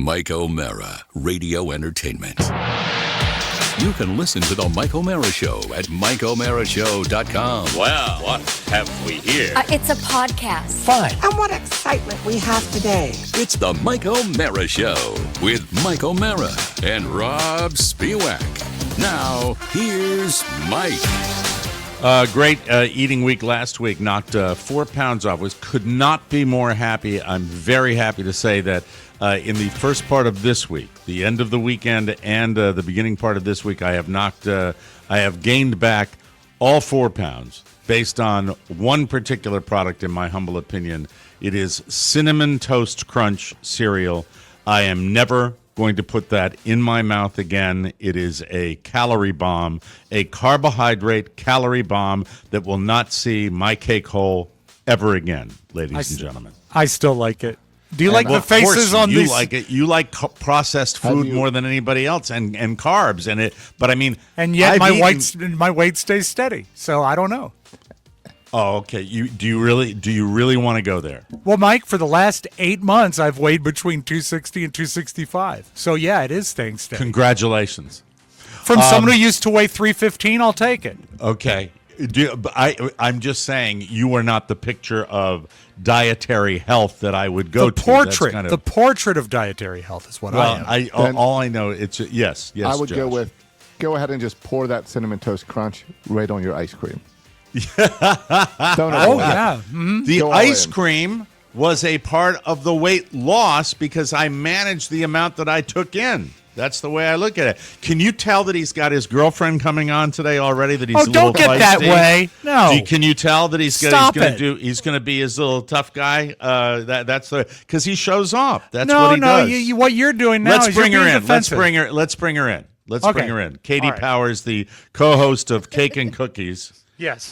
Mike O'Mara, Radio Entertainment. You can listen to The Mike O'Mara Show at MikeO'MaraShow.com. Well, what have we here? It's a podcast. Fine. And what excitement we have today. It's The Mike O'Mara Show with Mike O'Mara and Rob Spiewak. Now, here's Mike. Great eating week last week. Knocked 4 pounds off. Could not be more happy. I'm very happy to say that in the first part of this week, the end of the weekend and the beginning part of this week, I have gained back all 4 pounds based on one particular product, in my humble opinion. It is Cinnamon Toast Crunch cereal. I am never going to put that in my mouth again. It is a calorie bomb, a carbohydrate calorie bomb that will not see my cake hole ever again, ladies and gentlemen. I still like it. Do you like the faces on these? You like it. You like processed food more than anybody else, and carbs and it. But I mean, and yet my weight stays steady. So I don't know. Oh, okay. Do you really want to go there? Well, Mike, for the last 8 months, I've weighed between 260 and 265. So yeah, it is staying steady. Congratulations. From someone who used to weigh 315, I'll take it. Okay. I'm just saying you are not the picture of dietary health that I would go to. The portrait of dietary health is what I am. All I know, it's yes. I would Josh. go ahead and just pour that Cinnamon Toast Crunch right on your ice cream. Mm-hmm. The ice cream was a part of the weight loss because I managed the amount that I took in. That's the way I look at it. Can you tell that he's got his girlfriend coming on today already? That he's a little don't get feisty? that way. No. Can you tell that he's going to be his little tough guy? That's because he shows off. That's what he does. What you're doing now Let's is bring you're her being in. defensive. Let's bring her in. Bring her in. Katie Powers, the co-host of Cake and Cookies. Yes.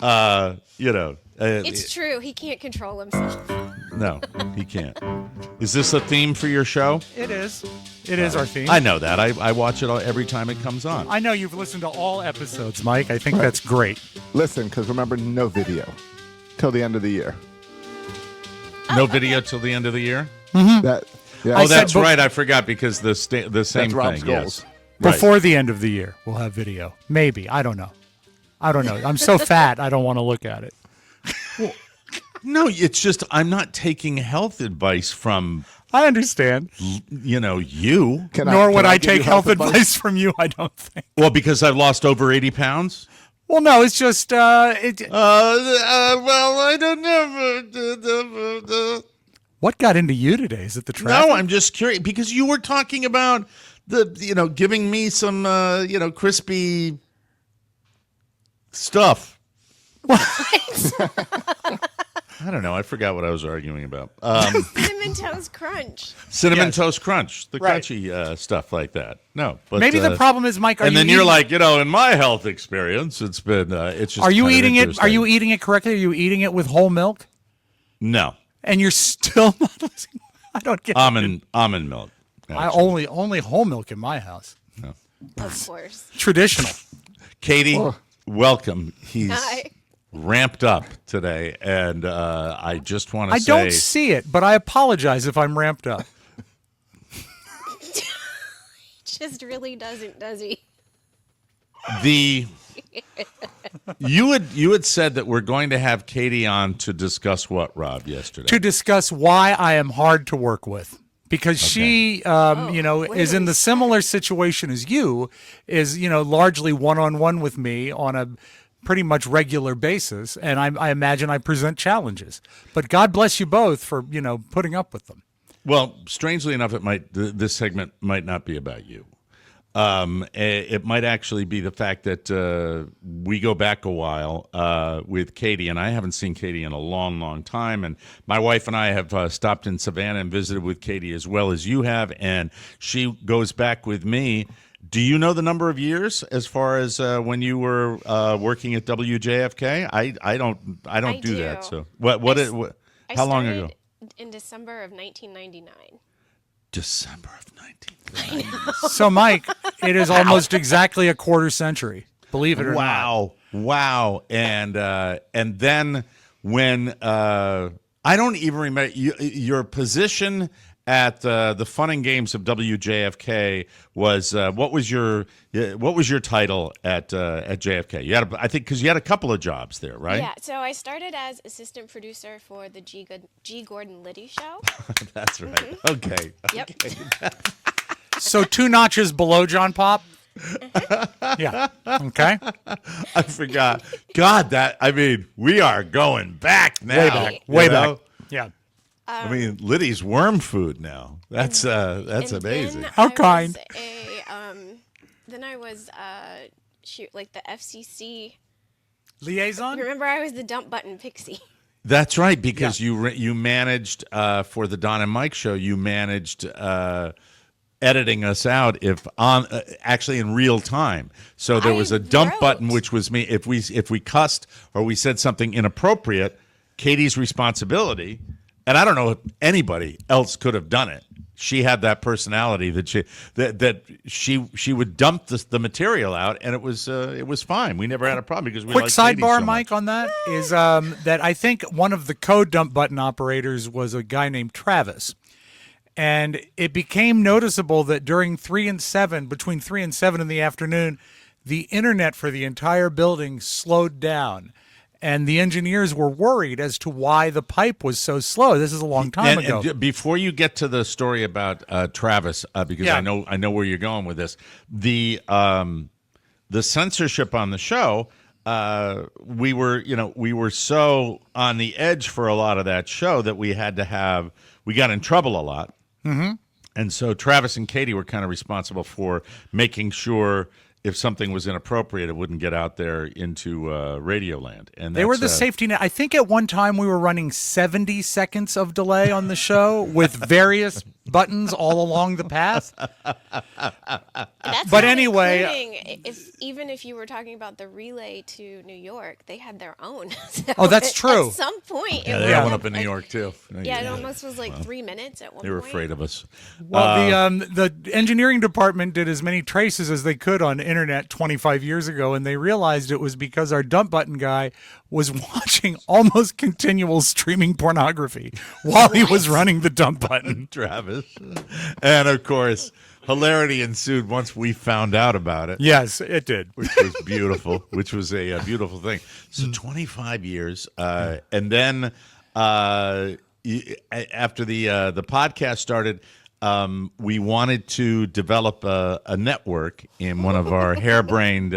It's true. He can't control himself. No, he can't. Is this a theme for your show? It is. It is our theme. I know that. I watch it every time it comes on. I know you've listened to all episodes, Mike. I think that's great. Listen, because remember, no video till the end of the year. No video till the end of the year? Mm-hmm. That's right. I forgot because the same thing. Rob's yes. Before the end of the year, we'll have video. Maybe. I don't know. I'm so fat, I don't want to look at it. Well, no, it's just I'm not taking health advice from. I understand. You. Nor would I take health advice from you, I don't think. Well, because I've lost over 80 pounds? Well, no, it's just... well, I don't know. What got into you today? Is it the traffic? No, I'm just curious, because you were talking about giving me some, crispy stuff. What? I don't know. I forgot what I was arguing about. Cinnamon Toast Crunch. Toast Crunch, the crunchy stuff like that. No, but maybe the problem is, Mike. You're like, in my health experience, it's been. It's just. Are you eating it? Are you eating it correctly? Are you eating it with whole milk? No. And you're still not listening. I don't get almond milk. Actually. I only whole milk in my house. No. Of course. Traditional. Katie, welcome. He's Hi. ramped up today, and I just want to say... I don't see it, but I apologize if I'm ramped up. He just really doesn't, does he? You had said that we're going to have Katie on to discuss what, Rob, yesterday? To discuss why I am hard to work with. Because she, is in the similar situation as you, is, largely one-on-one with me on a pretty much regular basis, and I imagine I present challenges. But God bless you both for, putting up with them. Well, strangely enough, this segment might not be about you. It might actually be the fact that we go back a while with Katie, and I haven't seen Katie in a long, long time. And my wife and I have stopped in Savannah and visited with Katie as well as you have, and she goes back with me. Do you know the number of years as far as when you were working at WJFK? I don't do that. So how long ago? In December of 1999. December of 1999. So, Mike, it is almost exactly a quarter century. Believe it or not. Wow. And then when I don't even remember your position at the Fun and Games of WJFK was what was your title at JFK? You had I think because you had a couple of jobs there, right? Yeah, so I started as assistant producer for the G. Gordon Liddy show. That's right. Mm-hmm. Okay. Yep. Okay. So 2 notches below John Pop. Yeah. Okay. I forgot. God, we are going back now. Way back. you Way know? back. Yeah. I mean, Liddy's worm food now. That's amazing. Then How kind. Then I was like the FCC Liaison. Remember, I was the dump button pixie. That's right, because you managed for the Don and Mike show. You managed editing us out actually in real time. So there was a dump button, which was me. If we cussed or we said something inappropriate, Katie's responsibility. And I don't know if anybody else could have done it. She had that personality that she would dump the material out, and it was fine. We never had a problem because we quick liked Katie sidebar, so Mike, much. on that is that I think one of the code dump button operators was a guy named Travis, and it became noticeable that between 3 and 7 in the afternoon, the internet for the entire building slowed down. And the engineers were worried as to why the pipe was so slow. This is a long time ago. And before you get to the story about Travis, because I know where you're going with this, the censorship on the show, we were so on the edge for a lot of that show that we got in trouble a lot. Mm-hmm. And so Travis and Katie were kind of responsible for making sure if something was inappropriate, it wouldn't get out there into radio land. And they were the safety net. I think at one time we were running 70 seconds of delay on the show with various buttons all along the path. That's But not anyway, even if you were talking about the relay to New York, they had their own. So oh, that's true. At some point, Yeah, they had one up in New York too. Yeah, it almost was like 3 minutes at one point. They were afraid of us. Well, the engineering department did as many traces as they could on internet 25 years ago, and they realized it was because our dump button guy was watching almost continual streaming pornography while he was running the dump button. Travis. And of course, hilarity ensued once we found out about it. Yes, it did. Which was beautiful, which was a beautiful thing. So 25 years. And then after the podcast started, we wanted to develop a network in one of our harebrained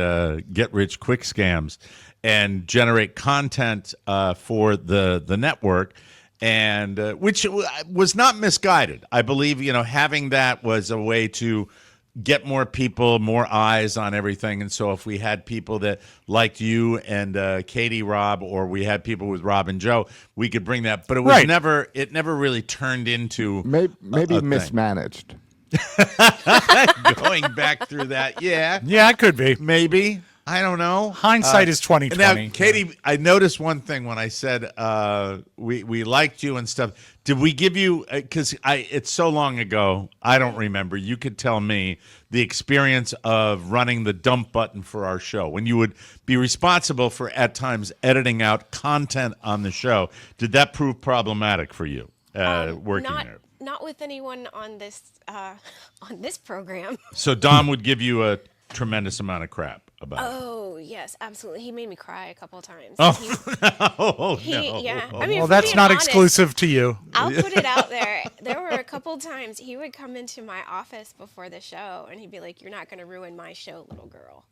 get-rich-quick scams and generate content for the network, and which was not misguided. I believe having that was a way to get more people, more eyes on everything. And so if we had people that liked you and Katie, Rob, or we had people with Rob and Joe, we could bring that. But it was never really turned into maybe mismanaged. Going back through that, yeah, it could be. Maybe. I don't know. Hindsight is 20/20. Now, Katie, I noticed one thing when I said we liked you and stuff. Did we give you? Because it's so long ago, I don't remember. You could tell me the experience of running the dump button for our show when you would be responsible for at times editing out content on the show. Did that prove problematic for you working there? Not with anyone on this program. So Dom would give you a tremendous amount of crap about it. Oh, yes, absolutely. He made me cry a couple of times. No. Yeah. I mean, well, that's not exclusive to you. I'll put it out there. There were a couple times he would come into my office before the show, and he'd be like, "You're not going to ruin my show, little girl."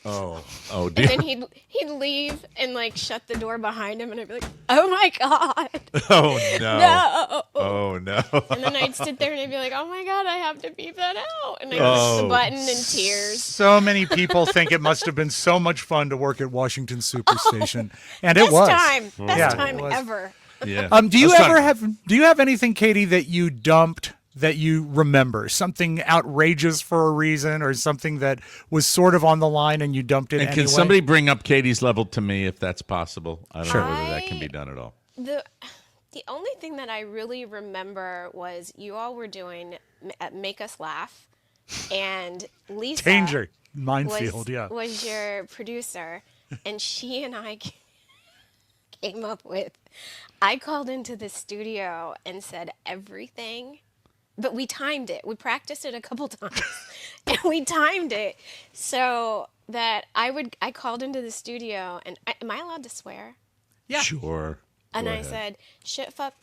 Oh, And dear. then he'd leave and like shut the door behind him, and I'd be like, "Oh my god!" Oh no! No! Oh no! And then I'd sit there and I'd be like, "Oh my god, I have to beep that out!" And I'd push the button in tears. So many people think it must have been so much fun to work at Washington Superstation, and it was best time ever. Yeah. Do you have anything, Katie, that you dumped that you remember? Something outrageous for a reason, or something that was sort of on the line and you dumped it And anyway? can somebody bring up Katie's level to me if that's possible? I don't know whether that can be done at all. The only thing that I really remember was you all were doing Make Us Laugh, and Lisa Danger. Minefield, was your producer, and she and I came up with, I called into the studio and said everything but we timed it. We practiced it a couple times, and we timed it so that I called into the studio, and am I allowed to swear? Yeah. Sure. And Go I ahead. said, shit, fuck,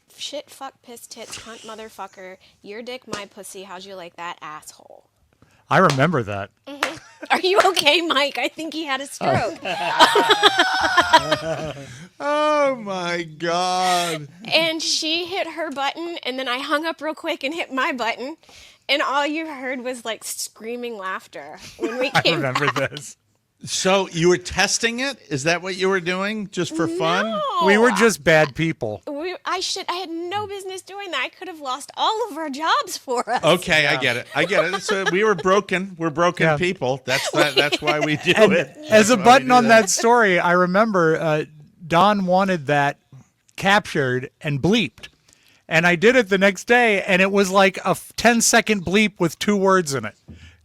piss, tits, cunt, motherfucker, your dick, my pussy, how'd you like that, asshole? I remember that. Are you okay, Mike? I think he had a stroke. Oh my God. And she hit her button, and then I hung up real quick and hit my button, and all you heard was like screaming laughter when we I came remember back. this. So you were testing it? Is that what you were doing? Just for fun? No. We were just bad people. I had no business doing that. I could have lost all of our jobs for us. Okay, I get it. So we were broken. We're broken Yeah. people. That's why we do And it. as a That's why we button do on that story, I remember Don wanted that captured and bleeped. And I did it the next day, and it was like a 10-second bleep with 2 words in it.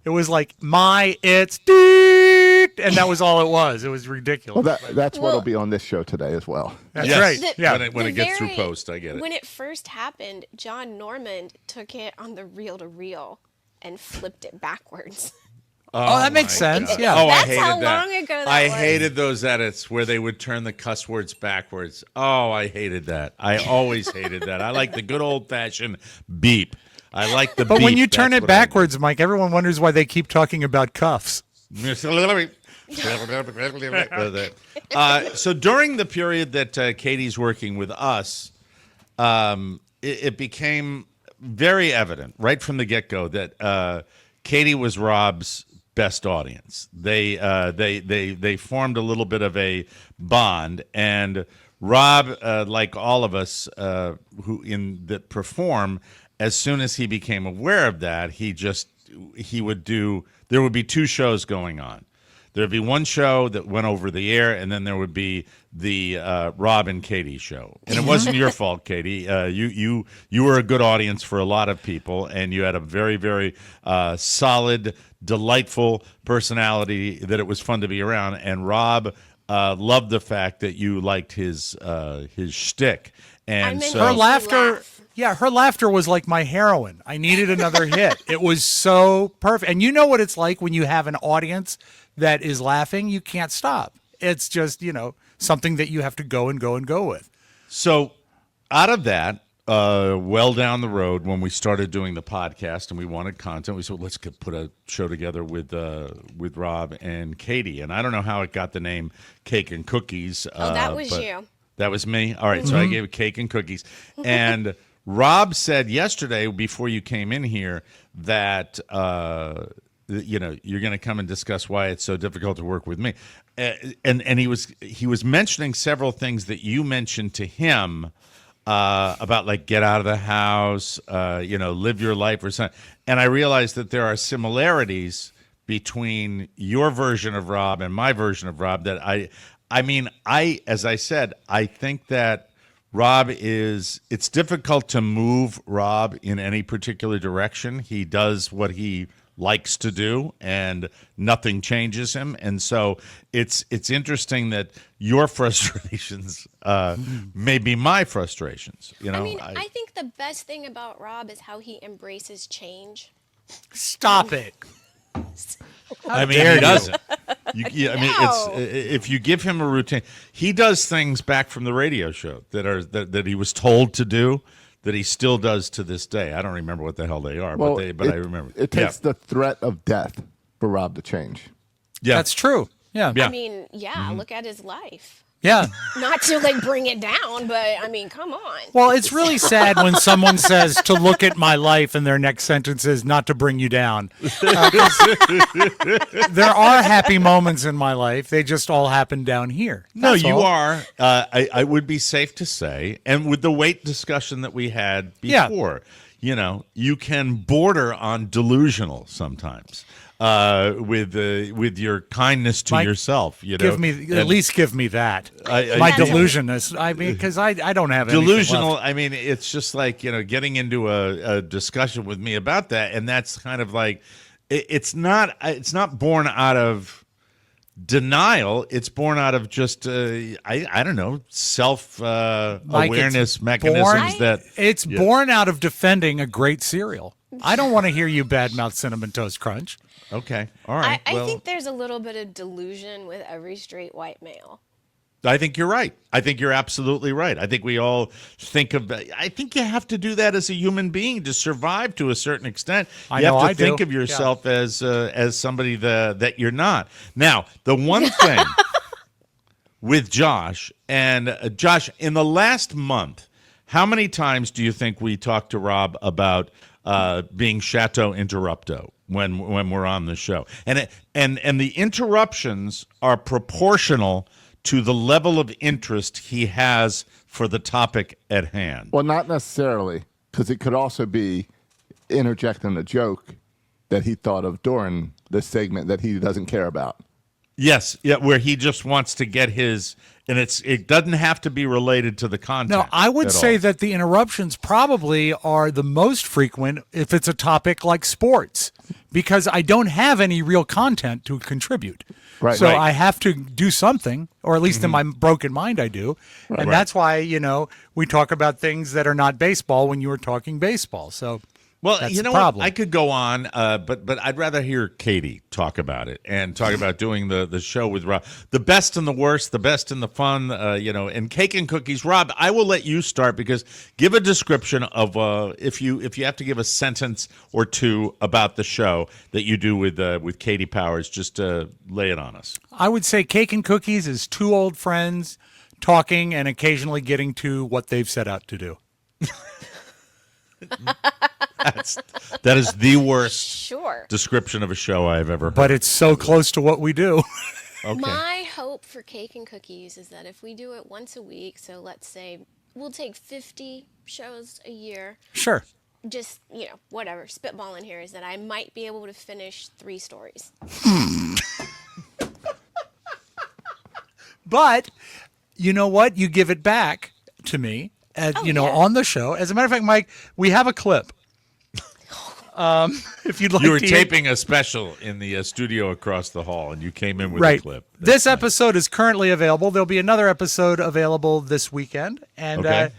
It was like, it's, deet, and that was all it was. It was ridiculous. Well, that's what'll be on this show today as well. That's Yes. right. The- Yeah. When it gets through very- post, I get it. When it first happened, John Normand took it on the reel-to-reel and flipped it backwards. Oh, that makes my sense. God. Yeah. Oh, I That's hated how that. long ago that I was. hated those edits where they would turn the cuss words backwards. Oh, I hated that. I always hated that. I like the good old-fashioned beep. I like the But beep. when you turn That's it what I do. backwards, Mike, everyone wonders why they keep talking about cuffs. So during the period that Katie's working with us, it became very evident right from the get-go that Katie was Rob's best audience. They formed a little bit of a bond, and Rob, like all of us that perform, as soon as he became aware of that, there would be 2 shows going on. There'd be one show that went over the air, and then there would be the Rob and Katie show. And it wasn't your fault, Katie. You were a good audience for a lot of people, and you had a very, very solid, delightful personality that it was fun to be around. And Rob loved the fact that you liked his shtick. And made so Her Makes me laughter, laugh. yeah, her laughter was like my heroin. I needed another hit. It was so perfect. And you know what it's like when you have an audience that is laughing? You can't stop. It's just, something that you have to go and go and go with. So, out of that, well down the road, when we started doing the podcast and we wanted content, we said, let's put a show together with Rob and Katie. And I don't know how it got the name Cake and Cookies. Oh, that was but you. That was me. All right, so I gave it Cake and Cookies. And Rob said yesterday, before you came in here, that you're going to come and discuss why it's so difficult to work with me. And he was mentioning several things that you mentioned to him about, like, get out of the house, live your life or something. And I realized that there are similarities between your version of Rob and my version of Rob that as I said, I think that it's difficult to move Rob in any particular direction. He does what he likes to do, and nothing changes him. And so it's interesting that your frustrations may be my frustrations. I think the best thing about Rob is how he embraces change. Stop it. He dare you. doesn't. It's if you give him a routine, he does things back from the radio show that he was told to do, that he still does to this day. I don't remember what the hell they are, but I remember. It takes the threat of death for Rob to change. Yeah, That's true. Yeah. Yeah. Look at his life. Yeah. Not to bring it down, but come on. Well, it's really sad when someone says to look at my life and their next sentence is not to bring you down. 'Cause there are happy moments in my life. They just all happen down here. No, That's you all. are. I would be safe to say, and with the weight discussion that we had Yeah. before, you can border on delusional sometimes with your kindness to Mike, yourself. Give me And at least give me that. I- My That's- delusion is. Because I don't have anything delusional. left. It's just like getting into a discussion with me about that, and that's kind of like it's not born out of denial. It's born out of just I don't know, self Mike, awareness it's mechanisms born- that It's born out of defending a great cereal. I don't want to hear you badmouth Cinnamon Toast Crunch. Okay. All right. I well, think there's a little bit of delusion with every straight white male. I think you're right. I think you're absolutely right. I think we all think of. I think you have to do that as a human being to survive to a certain extent. You have to think of yourself as somebody that you're not. Now, the one thing with Josh and Josh, in the last month, how many times do you think we talked to Rob about being Chateau Interrupto when we're on the show? And the interruptions are proportional to the level of interest he has for the topic at hand. Well, not necessarily, because it could also be interjecting a joke that he thought of during this segment that he doesn't care about. Yes, yeah, where he just wants to get his, and it doesn't have to be related to the content. No, I would say that the interruptions probably are the most frequent if it's a topic like sports, because I don't have any real content to contribute. Right. So Right. I have to do something, or at least in my broken mind I do. And that's why, we talk about things that are not baseball when you were talking baseball. So Well, that's you know the problem. what? I could go on, but I'd rather hear Katie talk about it and talk about doing the show with Rob. The best and the worst, the best and the fun, and cake and cookies. Rob, I will let you start because give a description of if you have to give a sentence or two about the show that you do with Katie Powers. Just lay it on us. I would say Cake and Cookies is two old friends talking and occasionally getting to what they've set out to do. That is the worst Sure. description of a show I've ever heard. But it's so close to what we do. Okay. My hope for Cake and Cookies is that if we do it once a week, so let's say we'll take 50 shows a year, Sure. just, whatever, spitballing here, is that I might be able to finish 3 stories. But you know what? You give it back to me, on the show. As a matter of fact, Mike, we have a clip. If you'd like You were to taping a special in the studio across the hall, and you came in with right. a clip. This episode is currently available. There'll be another episode available this weekend. And Okay.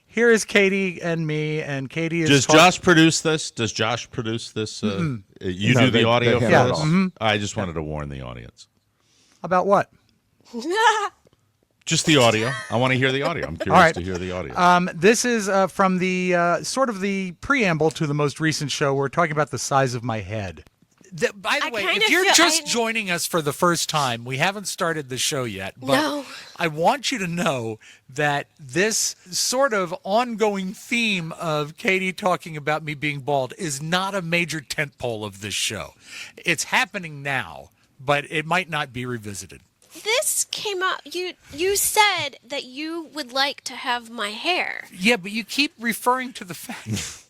here is Katie and me. And Katie is Does Josh produce this? Does Josh produce this? You No, do the they audio for handle it this? all. I just wanted to warn the audience. about what? Just the audio. I want to hear the audio. I'm curious right. to hear the audio. This is from the sort of the preamble to the most recent show. We're talking about the size of my head. By the I way, kind if of you're feel- just I- joining us for the first time, we haven't started the show yet. But No. I want you to know that this sort of ongoing theme of Katie talking about me being bald is not a major tentpole of this show. It's happening now, but it might not be revisited. This came up, you said that you would like to have my hair. Yeah, but you keep referring to the fact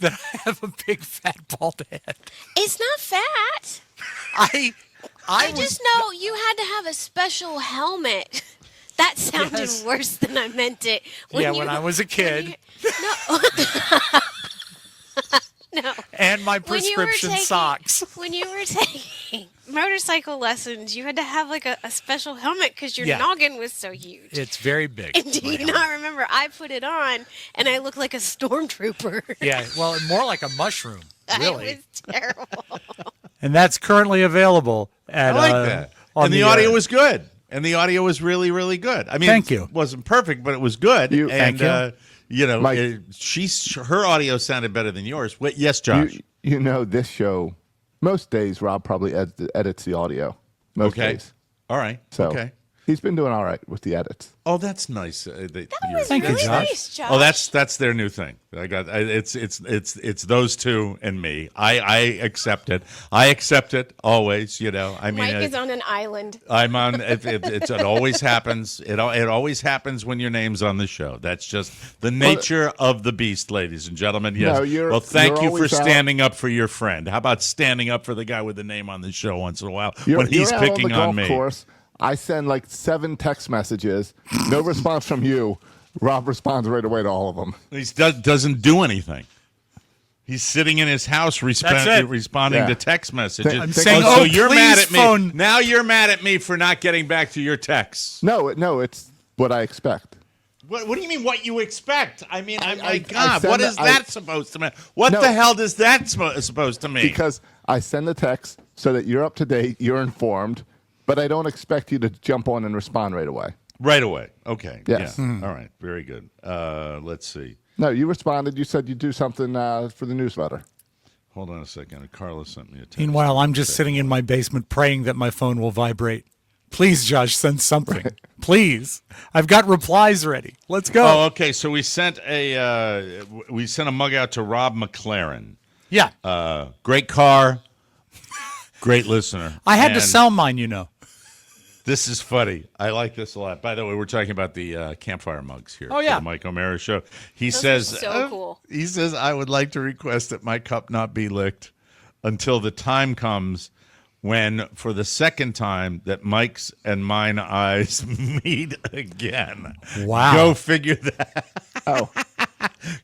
that I have a big fat bald head. It's not fat. I I was just know you had to have a special helmet. That sounded Yes. worse than I meant it. when I was a kid. No. And my When you were prescription taking- socks. When you were taking motorcycle lessons, you had to have like a special helmet because your Yeah. noggin was so huge. It's very big. And do you not remember? I put it on and I looked like a stormtrooper. Yeah, well, more like a mushroom, really. It was terrible. And that's currently available at. I like that. on And the audio was good. And the audio was really, really good. I mean, Thank you. It wasn't perfect, but it was good. Thank you. Mike. Her audio sounded better than yours. Wait, yes, Josh. You know, this show, most days, Rob probably edits the audio. Most Okay. days. All right. So Okay. he's been doing all right with the edits. Oh, that's nice. That was Thank you, really Josh. nice, Josh. Oh, that's their new thing. It's those two and me. I accept it. I accept it always. I mean, Mike is on an island. I'm on. It always happens. It always happens when your name's on the show. That's just the nature of the beast, ladies and gentlemen. Yes. No, well, thank you're you for always out- standing up for your friend. How about standing up for the guy with the name on the show once in a while You're, when he's you're out picking on the on golf me? course. I send like 7 text messages. No response from you. Rob responds right away to all of them. He doesn't do anything. He's sitting in his house responding Yeah. to text messages. I'm saying, so oh, you're please mad at me. phone- Now you're mad at me for not getting back to your texts. No, it's what I expect. What do you mean? What you expect? I mean, my I God, send what the- is that supposed to mean? What No. the hell does that supposed to mean? Because I send the text so that you're up to date, you're informed, but I don't expect you to jump on and respond right away. Right away. Okay. Yes. Yeah. All right. Very good. Let's see. No, you responded. You said you'd do something for the newsletter. Hold on a second. Carla sent me a text. Meanwhile, I'm just sitting in my basement praying that my phone will vibrate. Please, Josh, send something. Please. I've got replies ready. Let's go. Oh, okay. So we sent a mug out to Rob McLaren. Yeah. Great car, great listener. I had to And sell mine, you know. This is funny. I like this a lot. By the way, we're talking about the campfire mugs here. Oh, yeah. For the Mike O'Mara Show. He Those says, are so cool. He says, I would like to request that my cup not be licked until the time comes when, for the second time, that Mike's and mine eyes meet again. Wow. Go figure that. Oh,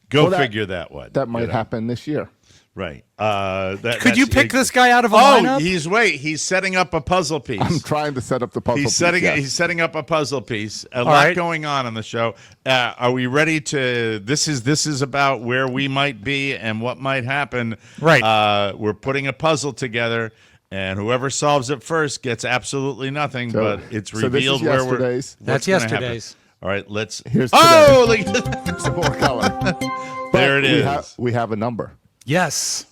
Go Well, figure that one. that might You know? happen this year. Right. Could you pick this guy out of a Oh, lineup? he's setting up a puzzle piece. I'm trying to set up the puzzle. He's setting piece, yes. he's setting up a puzzle piece. A lot right. going on the show. Are we ready to? This is about where we might be and what might happen. Right. We're putting a puzzle together, and whoever solves it first gets absolutely nothing. So- but it's so this is revealed where we're. yesterday's. That's what's gonna happen. yesterday's. All right. Let's. Here's Oh, today. look, Some more color. there it We is. we have a number. Yes.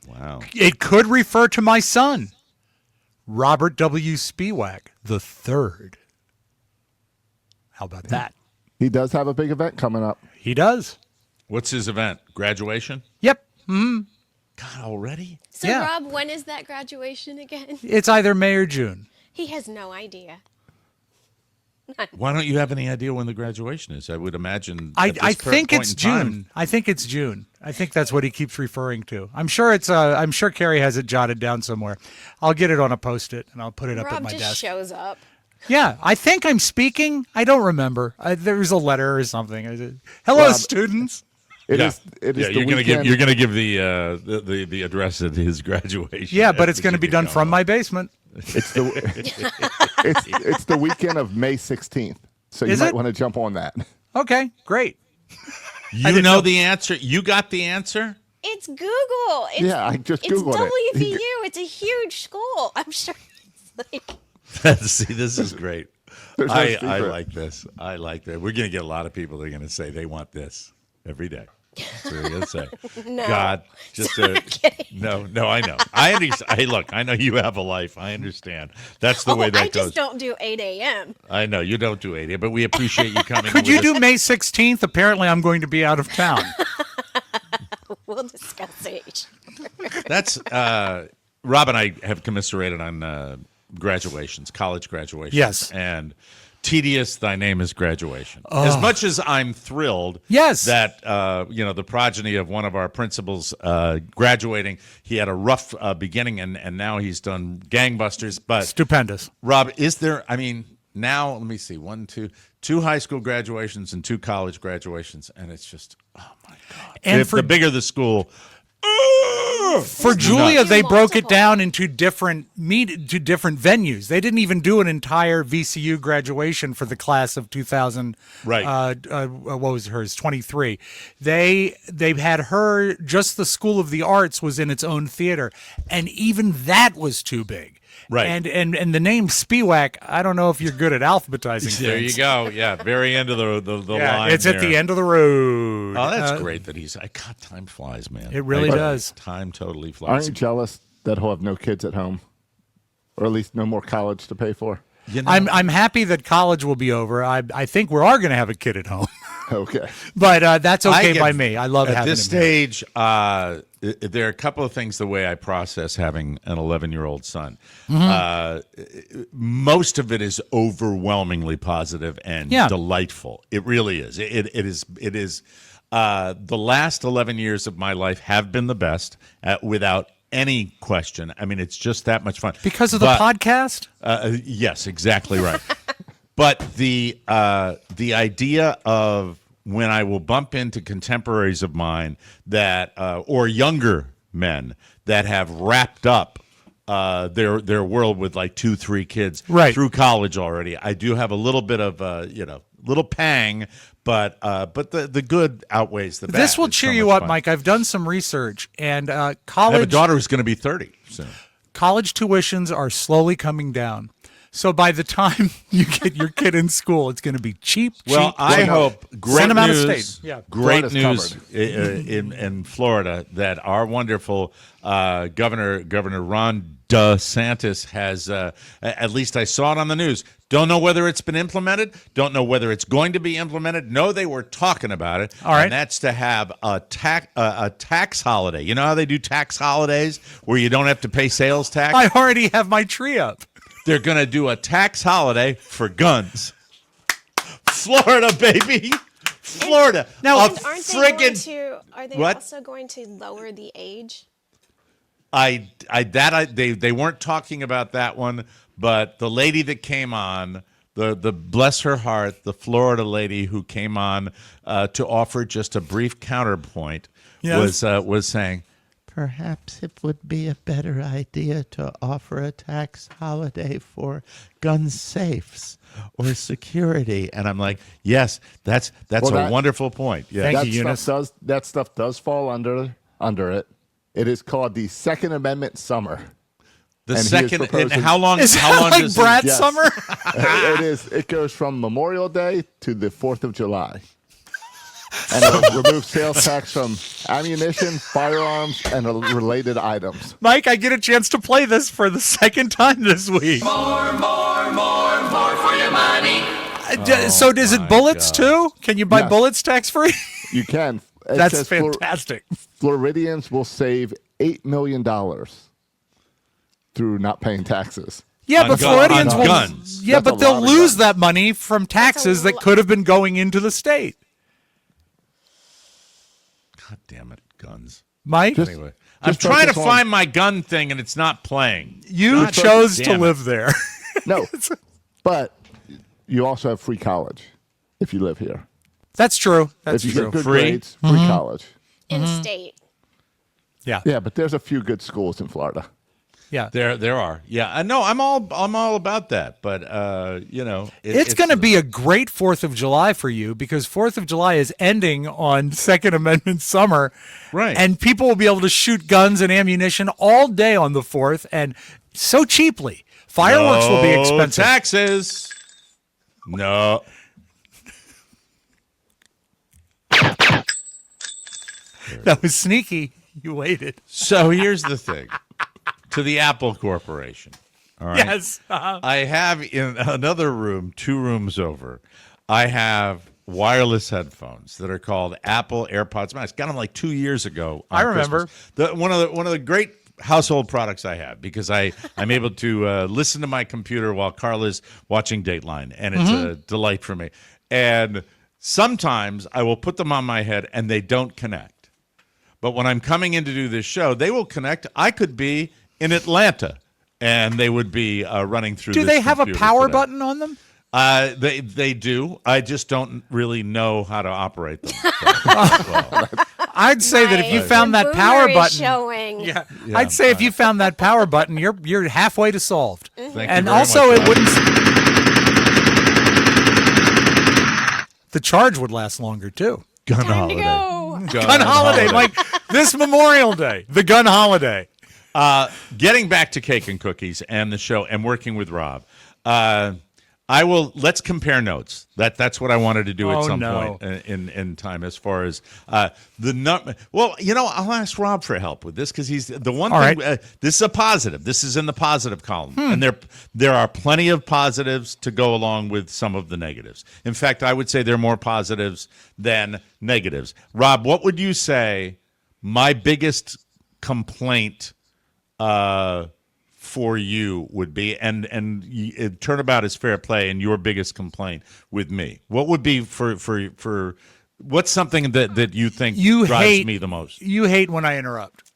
Wow. It could refer to my son, Robert W. Spiewak the third. How about that? He does have a big event coming up. He does. What's his event? Graduation? Yep. God, already? So, Yeah. Rob, when is that graduation again? It's either May or June. He has no idea. Why don't you have any idea when the graduation is? I would imagine. I at this think point it's in time- June. I think it's June. I think that's what he keeps referring to. I'm sure it's. I'm sure Carrie has it jotted down somewhere. I'll get it on a post-it and I'll put it up at Rob my just desk. shows up. Yeah, I think I'm speaking. I don't remember. There was a letter or something. I said, "Hello, Rob, students." It Yeah. is. It is Yeah, the you're gonna weekend. give the address at his graduation. Yeah, but That's it's going to what be you done can from come my up. basement. It's the it's the weekend of May 16th. So you Is might it? want to jump on that. Okay, great. You know the answer. You got the answer. It's Google. It's, Yeah, I just it's Googled it. WVU. It's a huge school. I'm sure it's like See, this is great. There's no I secret. like this. I like that. We're going to get a lot of people that are going to say they want this every day. That's what they're going to say. No. God, just no. I know. I understand. Hey, look, I know you have a life. I understand. That's the way that I goes. just don't do 8 a.m. I know you don't do 80, but we appreciate you coming. Could you with us. do May 16th? Apparently, I'm going to be out of town. We'll discuss age. That's Rob and I have commiserated on graduations, college graduations. Yes. And tedious thy name is graduation. As much as I'm thrilled Yes. that the progeny of one of our principals graduating, he had a rough beginning and now he's done gangbusters. But Stupendous. Rob, is there, I mean, now let me see, two high school graduations and two college graduations, and it's just, oh my God. And If for the bigger the school, For Julia, nuts. they broke it Multiple. down into different venues. They didn't even do an entire VCU graduation for the class of 2000. Right. What was hers? 23. They had her. Just the School of the Arts was in its own theater, and even that was too big. Right. And the name Spiewak, I don't know if you're good at alphabetizing. there you things. go. Yeah, very end of the Yeah, line. it's at the there. end of the road. Oh, that's great that he's. God, time flies, man. It really does. Time totally Aren't flies. you jealous that he'll have no kids at home, or at least no more college to pay for? You know, I'm happy that college will be over. I think we are going to have a kid at home, Okay. but that's I okay get- by me. I love at having this him here. stage. There are a couple of things the way I process having an 11-year-old son. Most of it is overwhelmingly positive and Yeah. delightful. It really is. It is. The last 11 years of my life have been the best, without any question. I mean, it's just that much fun Because of the But- podcast? Yes, exactly right. But the idea of when I will bump into contemporaries of mine that or younger men that have wrapped up their world with like 2-3 kids Right. through college already, I do have a little bit of little pang, but the good outweighs the bad. This will It's cheer so you much up, fun. Mike. I've done some research, and I have a college daughter who's going to be 30 soon. college tuitions are slowly coming down. So by the time you get your kid in school, it's going to be cheap. Well, cheap, I cheap. hope great Send 'em out of news. state. Yeah. Great Florida's news in Florida that our wonderful Governor Ron DeSantis has. At least I saw it on the news. Don't know whether it's been implemented. Don't know whether it's going to be implemented. No, they were talking about it. All right. And that's to have a tax holiday. You know how they do tax holidays where you don't have to pay sales tax? I already have my tree up. They're going to do a tax holiday for guns. Florida, baby. Florida. Now, And aren't they going friggin' to? Are they What? also going to lower the age? They weren't talking about that one, but the lady that came on, the bless her heart, the Florida lady who came on to offer just a brief counterpoint Yes. was saying, Perhaps it would be a better idea to offer a tax holiday for gun safes or security, and I'm like, yes, that's Well, a that- wonderful point. Yeah, Thank that you, Eunice. stuff does fall under it. It is called the Second Amendment Summer. the and he is second. And proposing- how long? Is how that long like does Brad Yes. Summer? It is. It goes from Memorial Day to the 4th of July. And it removes sales tax from ammunition, firearms, and related items. Mike, I get a chance to play this for the second time this week. More for your money. So is it bullets too? Can you buy Yes. bullets tax free? You can. It That's says fantastic. Floridians will save $8 million through not paying taxes. Yeah, On but gun- Floridians on will. guns. Yeah, That's but a they'll lot of lose guns. that money from taxes that lot. could have been going into the state. God damn it, guns. Mike, Just- Anyway, I'm Just trying to focus on- find my gun thing, and it's not playing. you God chose to damn it. live there. No, but you also have free college if you live here. That's true. That's if you true. get good Free? grades, free college. In state. Yeah, Yeah, but there's a few good schools in Florida. yeah. There are. Yeah, no, I'm all about that. But It's going to be a great 4th of July for you because 4th of July is ending on Second Amendment summer. Right. And people will be able to shoot guns and ammunition all day on the 4th and so cheaply. Fireworks will be No expensive. taxes. No. That was sneaky. You waited. So here's the thing. To the Apple Corporation. All right. Yes. I have in another room, 2 rooms over, I have wireless headphones that are called Apple AirPods Max. Got them like 2 years ago. On I remember. Christmas. One of the great household products I have because I'm able to listen to my computer while Carla's watching Dateline, and it's a delight for me. And sometimes I will put them on my head and they don't connect. But when I'm coming in to do this show, they will connect. I could be in Atlanta, and they would be running through. Do this they have a computer power today. button on them? They do. I just don't really know how to operate them. I'd say that if you Nice. found The that power boomer is button, showing. yeah, I'd say if you found that power button, you're halfway to solved. Thank you And very also, much. it wouldn't. The charge would last longer too. Gun Time to holiday. go. Gun holiday, like this Memorial Day, the gun holiday. Getting back to cake and cookies and the show and working with Rob. Let's compare notes. That's what I wanted to do at Oh, some no. point in time as far as the number. Well, I'll ask Rob for help with this because he's the one All thing. right. This is a positive. This is in the positive column, and there are plenty of positives to go along with some of the negatives. In fact, I would say there are more positives than negatives. Rob, what would you say my biggest complaint for you would be, and turnabout is fair play, and your biggest complaint with me? What would be for what's something that you think You drives hate me the most? You hate when I interrupt.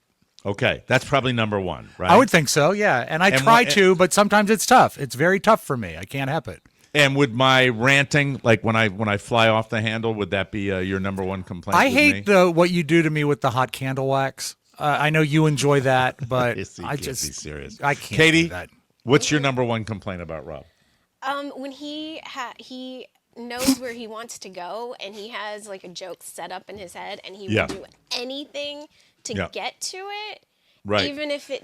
Okay, that's probably number one, right? I would think so, yeah. And I And try what- to, but sometimes it's tough. It's very tough for me. I can't help it. And would my ranting, like when I fly off the handle, would that be your number one complaint? I with hate me? what you do to me with the hot candle wax. I know you enjoy that, but Yes, you I can't just be serious. I can't Katie, do that. what's your number one complaint about Rob? When he knows where he wants to go, and he has like a joke set up in his head, and he Yeah. will do anything to Yeah. get to it, Right. even if it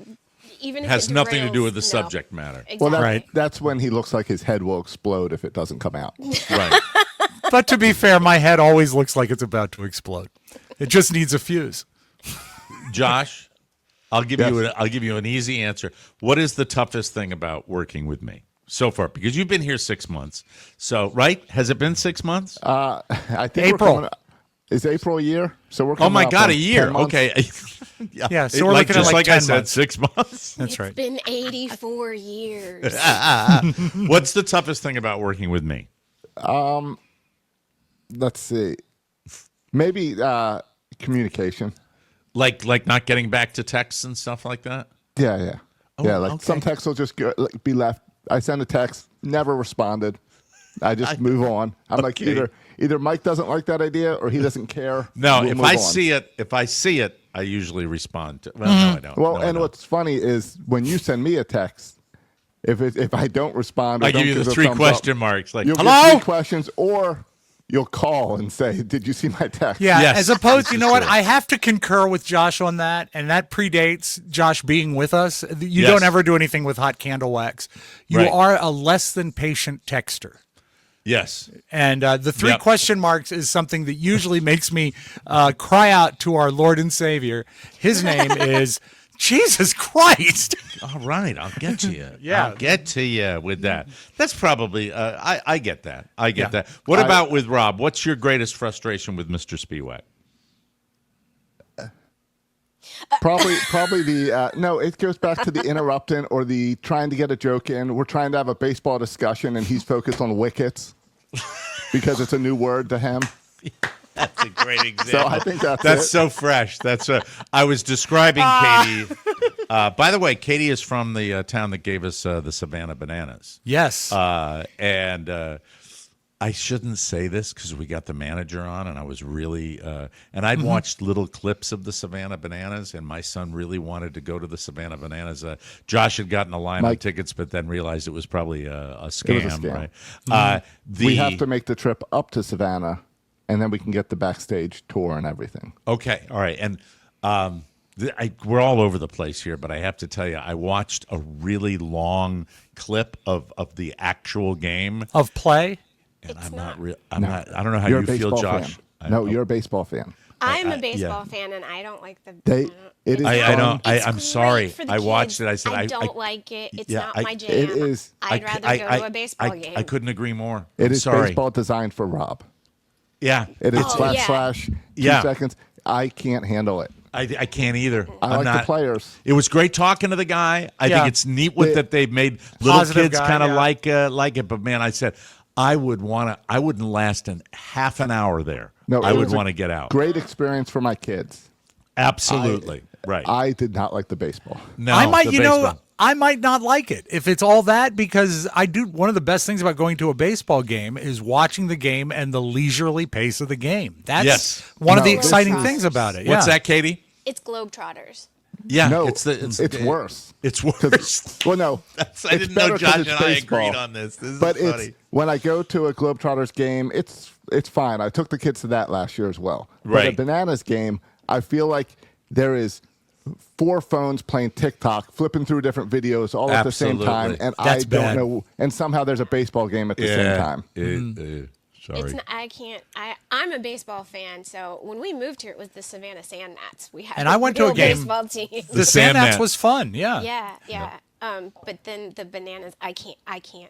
Has nothing to do with the no. subject matter. Exactly. Well, Right. that's when he looks like his head will explode if it doesn't come out. Right. But to be fair, my head always looks like it's about to explode. It just needs a fuse. Josh, I'll give Yes. you an easy answer. What is the toughest thing about working with me so far? Because you've been here 6 months. So, right? Has it been 6 months? I think April. Is April a year? So we're Oh coming my up God, on a year. 10 months. Okay. Yeah, so we're like, looking at just like like I 10 said, months. 6 months. That's It's right. been 84 years. What's the toughest thing about working with me? Let's see. Maybe communication. Like not getting back to texts and stuff like that? Yeah. Like okay. some texts will just be left. I send a text, never responded. I just move on. I'm like Okay. either Mike doesn't like that idea or he doesn't care. No, We'll if move I on. see it, I usually respond to. Well, no, I don't. Well, No, I and don't. what's funny is when you send me a text, if I don't respond, or I don't give you the a 3 thumbs question up, marks. Like, you'll hello? get 3 questions, or you'll call and say, "Did you see my text?" Yeah, Yes, as opposed, this you is know what? true. I have to concur with Josh on that, and that predates Josh being with us. You Yes. don't ever do anything with hot candle wax. You Right. are a less than patient texter. Yes. And the 3 Yep. question marks is something that usually makes me cry out to our Lord and Savior. His name is Jesus Christ. All right, I'll get to you. Yeah. I'll get to you with that. That's probably, I get that. I get Yeah. that. What about with Rob? What's your greatest frustration with Mr. Spiewak? Probably the no. It goes back to the interrupting or the trying to get a joke in. We're trying to have a baseball discussion, and he's focused on wickets because it's a new word to him. That's a great example. So I think that's it. so fresh. I was describing Katie. By the way, Katie is from the town that gave us the Savannah Bananas. Yes. And I shouldn't say this because we got the manager on, and I was really and I'd watched little clips of the Savannah Bananas, and my son really wanted to go to the Savannah Bananas. Josh had gotten a line on Mike- tickets, but then realized it was probably a scam. It was a scam. Right? We have to make the trip up to Savannah, and then we can get the backstage tour and everything. Okay, all right, and we're all over the place here, but I have to tell you, I watched a really long clip of the actual game, of play. and It's I'm not not. real. I'm not. I don't know how You're you a feel, baseball Josh. fan. No, you're a baseball fan. I'm I- a baseball yeah. fan, and I don't like the. It is. I fun. don't. It's I'm great sorry. for the I watched kids. it. I said I don't like it. It's yeah, not I- my jam. It is. I'd rather go to a baseball game. I couldn't agree more. It I'm is sorry. baseball designed for Rob. Yeah, It is Oh, slash yeah. slash 2 Yeah. seconds. I can't handle it. I can't either. I I'm like not, the players. It was great talking to the guy. I Yeah. think it's neat that they've made little Positive kids guy, kind of yeah. like it. But man, I said I wouldn't last half an hour there. No, I it would was a want to get out. Great experience for my kids. Absolutely. Right. I did not like the baseball. No, I might, the you know, baseball. I might not like it if it's all that, because I do. One of the best things about going to a baseball game is watching the game and the leisurely pace of the game. That's Yes. one of the No, this exciting is- things about it. What's yeah. that, Katie? It's Globetrotters. Yeah, No, it's worse. It's worse. Well, no. I it's didn't know better 'cause Josh it's and I baseball. agreed on this. This is But funny. it's when I go to a Globetrotters game, it's fine. I took the kids to that last year as well. But Right. a Bananas game, I feel like there is 4 phones playing TikTok, flipping through different videos all at the same time, Absolutely. and That's I don't bad. know. And somehow there's a baseball game at the same time. Sorry. It's not, I can't. I'm a baseball fan, so when we moved here, it was the Savannah Sand Gnats. We had And I went to a real game- baseball team. The Sand Sandats Gnat. was fun. Yeah. Yeah. But then the Bananas, I can't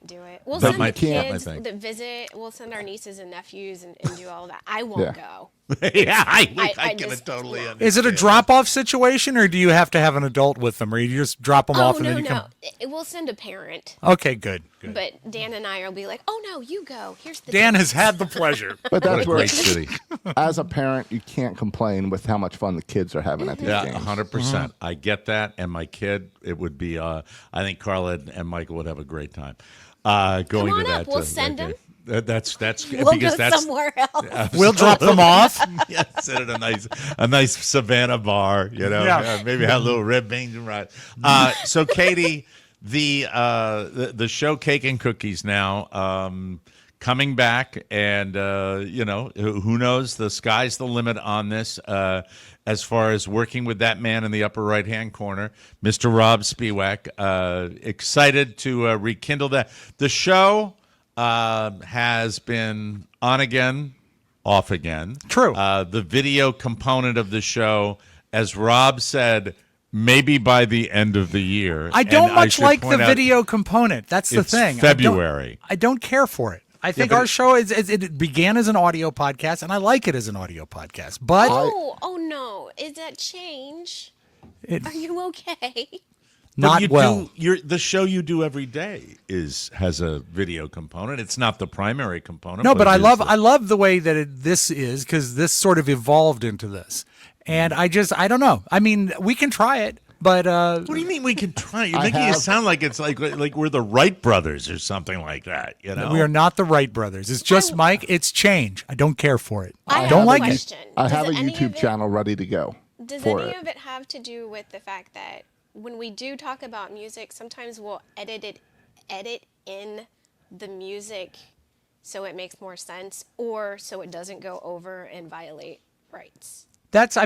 do it. We'll But send my the camp, I kids think. that visit. We'll send our nieces and nephews and do all that. I won't Yeah. go. yeah, I I can just- totally no. understand. Is it a drop-off situation, or do you have to have an adult with them, or you just drop them off Oh and no, then you come? We'll send a parent. Okay, good. But Dan and I will be like, "Oh no, you go. Here's the Dan tickets." has had the pleasure. But What a that's where, great city. as a parent, you can't complain with how much fun the kids are having at these Yeah, games. 100%. I get that. And my kid, it would be, I think Carla and Michael would have a great time going on to up, that. we'll send game. them. That's We'll because go that's somewhere else. We'll drop them off. yeah, sit at a nice Savannah bar, you know, Yeah. maybe have a little red beans and rice. So Katie, the show Cake and Cookies now coming back, and who knows? The sky's the limit on this. As far as working with that man in the upper right-hand corner, Mr. Rob Spiewak, excited to rekindle that. The show has been on again, off again. True. The video component of the show, as Rob said, maybe by the end of the year. I don't And much should like the point out, video component. That's the it's thing. February. I don't care for it. I think but our show it began as an audio podcast, and I like it as an audio podcast. But Oh no! Is that change? Are you okay? not you well. The show you do every day has a video component. It's not the primary component. No, but I it is love the way that this is, because this sort of evolved into this, and I don't know. I mean, we can try it, but What do you mean we can try? You're making it sound like it's like we're the Wright brothers or something like that. You know, we are not the Wright brothers. It's just Mike. It's change. I don't care for it. I don't have like a it. question. I have a Does any of YouTube it- channel ready to go Does for any it. of it have to do with the fact that when we do talk about music, sometimes we'll edit in the music so it makes more sense, or so it doesn't go over and violate rights? That's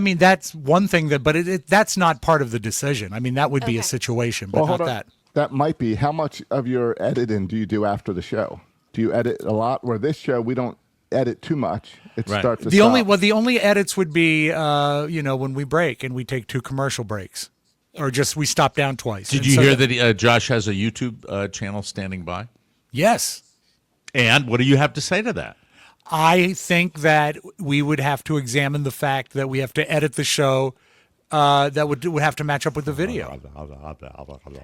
one thing but that's not part of the decision. I mean, that would be a Okay. situation, but Well, not hold on. that. That might be. How much of your editing do you do after the show? Do you edit a lot? Where this show, we don't edit too much. It Right. starts to The stop. only edits would be when we break and we take 2 commercial breaks, or just we stop down twice. Did And you so hear that Josh has a YouTube channel standing by? Yes. And what do you have to say to that? I think that we would have to examine the fact that we have to edit the show that would have to match up with the video.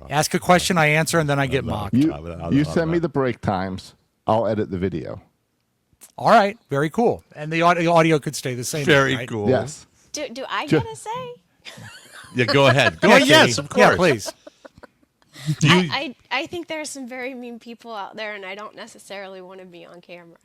Ask a question, I answer, and then I get mocked. You send me the break times. I'll edit the video. All right, very cool. And the audio could stay the same. Very right? cool. Yes. Do I get a say? Yeah, go ahead. Go Yeah, ahead. Yes, Katie. of course. Yeah, please. I think there are some very mean people out there, and I don't necessarily want to be on camera.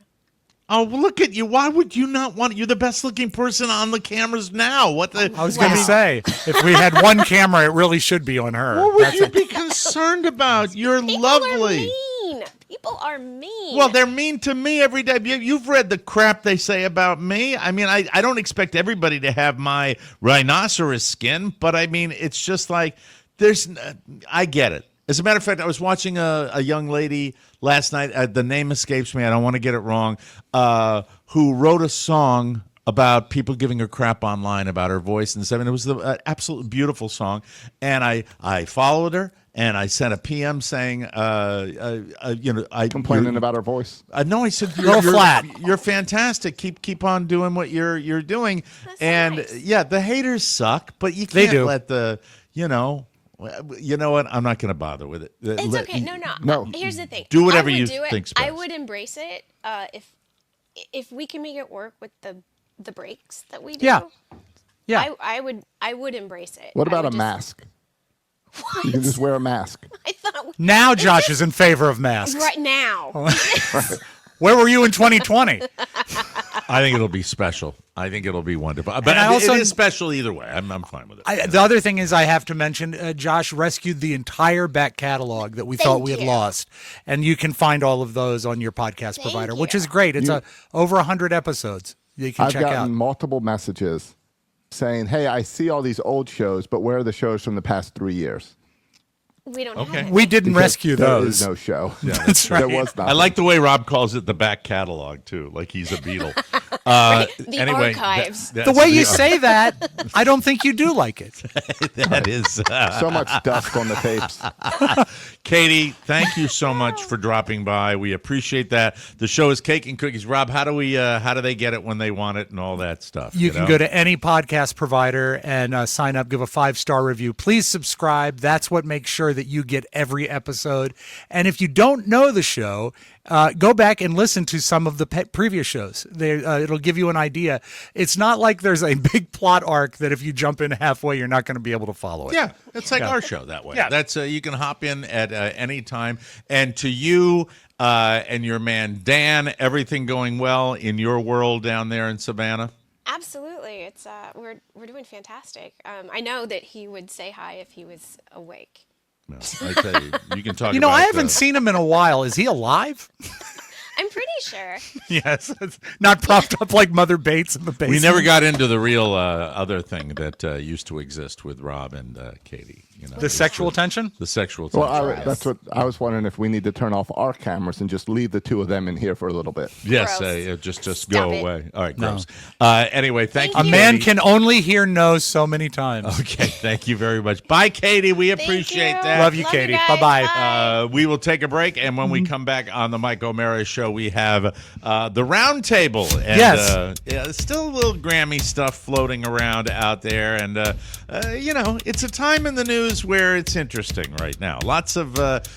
Oh, well, look at you. Why would you not want it? You're the best looking person on the cameras now. What the? I was going to say, if we had one camera, it really should be on her. What would you be concerned about? You're People lovely. are mean. People are mean. Well, they're mean to me every day. You've read the crap they say about me. I mean, I don't expect everybody to have my rhinoceros skin, but I mean, it's just like I get it. As a matter of fact, I was watching a young lady last night. The name escapes me. I don't want to get it wrong. Who wrote a song about people giving her crap online about her voice and stuff. And it was an absolutely beautiful song. And I followed her. And I sent a PM saying, Complaining about her voice. no, I said Little flat. You're fantastic. Keep on doing what you're doing. That's and nice. yeah, the haters suck, but you They can't do. let the you know what? I'm not going to bother with it. It's okay. No. No. Here's the thing. Do whatever I would you do it. think's I best. would embrace it if we can make it work with the breaks that we do. Yeah. Yeah. I would embrace it. What I about would a just- mask? You can just wear a mask. I thought Now Josh is in favor of masks. right now. Where were you in 2020? I think it'll be special. I think it'll be wonderful. But I also- it is special either way. I'm fine with it. The other thing is I have to mention, Josh rescued the entire back catalog that we thought we had you. lost. And you can find all of those on your podcast provider, which is great. It's over 100 episodes that you can I've check gotten out. multiple messages saying, "Hey, I see all these old shows, but where are the shows from the past 3 years?" We don't Okay. have it. We didn't Because rescue there those. is no show. That's right. There was not. I like the way Rob calls it the back catalog too, like he's a Beatle. The Anyway, archives. The way you say that, I don't think you do like it. that is. so much dust on the tapes. Katie, thank you so much for dropping by. We appreciate that. The show is Cake and Cookies. Rob, how do they get it when they want it and all that stuff? You can know? go to any podcast provider and sign up, give a 5-star review. Please subscribe. That's what makes sure that you get every episode. And if you don't know the show, go back and listen to some of the previous shows. It'll give you an idea. It's not like there's a big plot arc that if you jump in halfway, you're not going to be able to follow it. Yeah, it's like our show that way. Yeah. That's you can hop in at any time. And to you and your man Dan, everything going well in your world down there in Savannah? Absolutely. It's we're doing fantastic. I know that he would say hi if he was awake. No, I tell you, you can talk. You know, about I haven't seen him in a while. Is he alive? I'm pretty sure. Yes, it's not propped up like Mother Bates in the basement. We never got into the real other thing that used to exist with Rob and Katie. The sexual tension? The sexual tension. Well, that's what I was wondering, if we need to turn off our cameras and just leave the two of them in here for a little bit. Yes, just go away. All right, gross. Anyway, thank you. A man can only hear no so many times. Okay, thank you very much. Bye, Katie. We appreciate that. Love you, Katie. Bye-bye. We will take a break, and when we come back on the Mike O'Mara Show, we have the round table. And, yes. Still a little Grammy stuff floating around out there, and, it's a time in the news where it's interesting right now. Lots of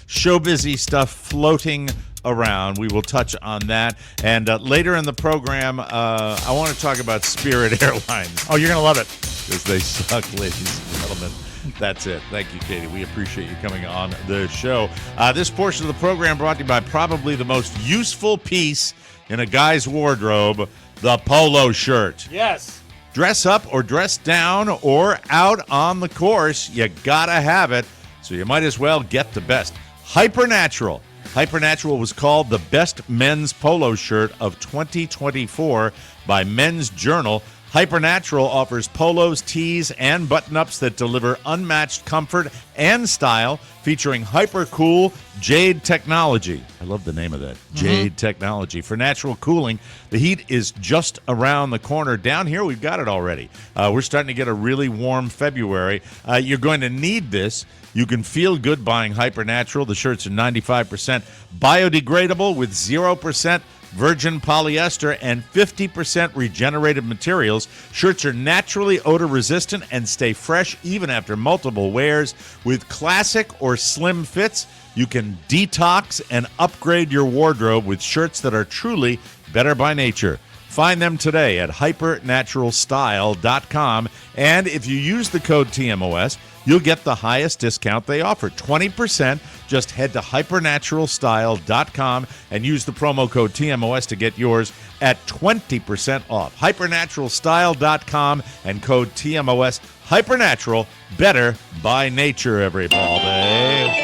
showbizy stuff floating around. We will touch on that. And later in the program, I want to talk about Spirit Airlines. Oh, you're going to love it. Because they suck, ladies and gentlemen. That's it. Thank you, Katie. We appreciate you coming on the show. This portion of the program brought to you by probably the most useful piece in a guy's wardrobe, the polo shirt. Yes. Dress up or dress down or out on the course, you gotta have it. So you might as well get the best. Hypernatural. Hypernatural was called the best men's polo shirt of 2024 by Men's Journal. Hypernatural offers polos, tees, and button-ups that deliver unmatched comfort and style, featuring hyper-cool Jade technology. I love the name of that, Jade technology. For natural cooling, the heat is just around the corner. Down here, we've got it already. We're starting to get a really warm February. You're going to need this. You can feel good buying Hypernatural. The shirts are 95% biodegradable with 0% virgin polyester and 50% regenerated materials. Shirts are naturally odor resistant and stay fresh even after multiple wears. With classic or slim fits, you can detox and upgrade your wardrobe with shirts that are truly better by nature. Find them today at hypernaturalstyle.com. And if you use the code TMOS, you'll get the highest discount they offer, 20%. Just head to hypernaturalstyle.com and use the promo code TMOS to get yours at 20% off. Hypernaturalstyle.com and code TMOS. Hypernatural, better by nature, everybody.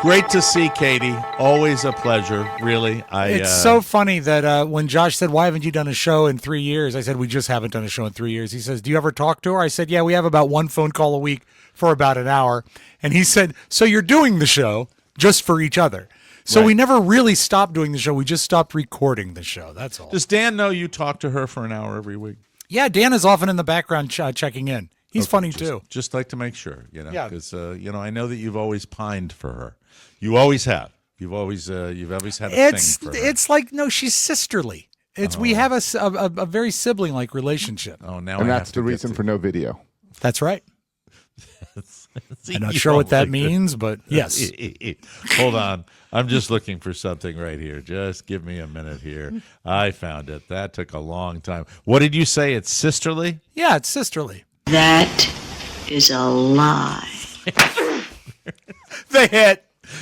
Great to see Katie. Always a pleasure, really. It's so funny that when Josh said, "Why haven't you done a show in 3 years?" I said, "We just haven't done a show in 3 years." He says, "Do you ever talk to her?" I said, "Yeah, we have about one phone call a week for about an hour." And he said, "So you're doing the show just for each other." So we never really stopped doing the show. We just stopped recording the show. That's all. Does Dan know you talk to her for an hour every week? Yeah, Dan is often in the background checking in. He's funny too. Just like to make sure, Yeah. because I know that you've always pined for her. You always have. You've always had a thing for her. It's like, no, she's sisterly. We have a very sibling like relationship. Oh, now And that's the reason for no video. That's right. I'm not sure what that means, but yes. Hold on. I'm just looking for something right here. Just give me a minute here. I found it. That took a long time. What did you say? It's sisterly? Yeah, it's sisterly. That is a lie. The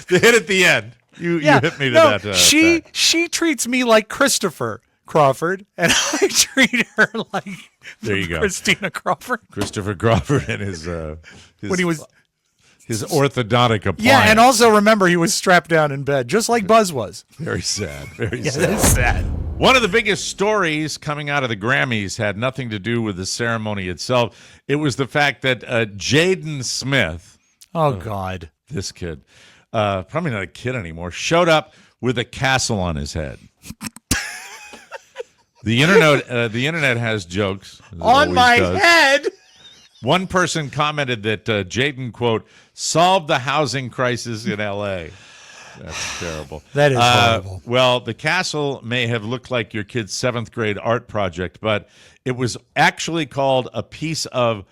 hit at the end. You hit me to that. She treats me like Christopher Crawford, and I treat her like there you go. Christina Crawford. Christopher Crawford and his when he was his orthodontic appliance. Yeah, and also remember he was strapped down in bed, just like Buzz was. Very sad. Very Yeah, sad. that's sad. One of the biggest stories coming out of the Grammys had nothing to do with the ceremony itself. It was the fact that Jaden Smith, oh God, this kid, probably not a kid anymore, showed up with a castle on his head. The internet has jokes on my head. One person commented that Jaden, quote, solved the housing crisis in L.A. That's terrible. That is horrible. Well, the castle may have looked like your kid's 7th grade art project, but it was actually called a piece of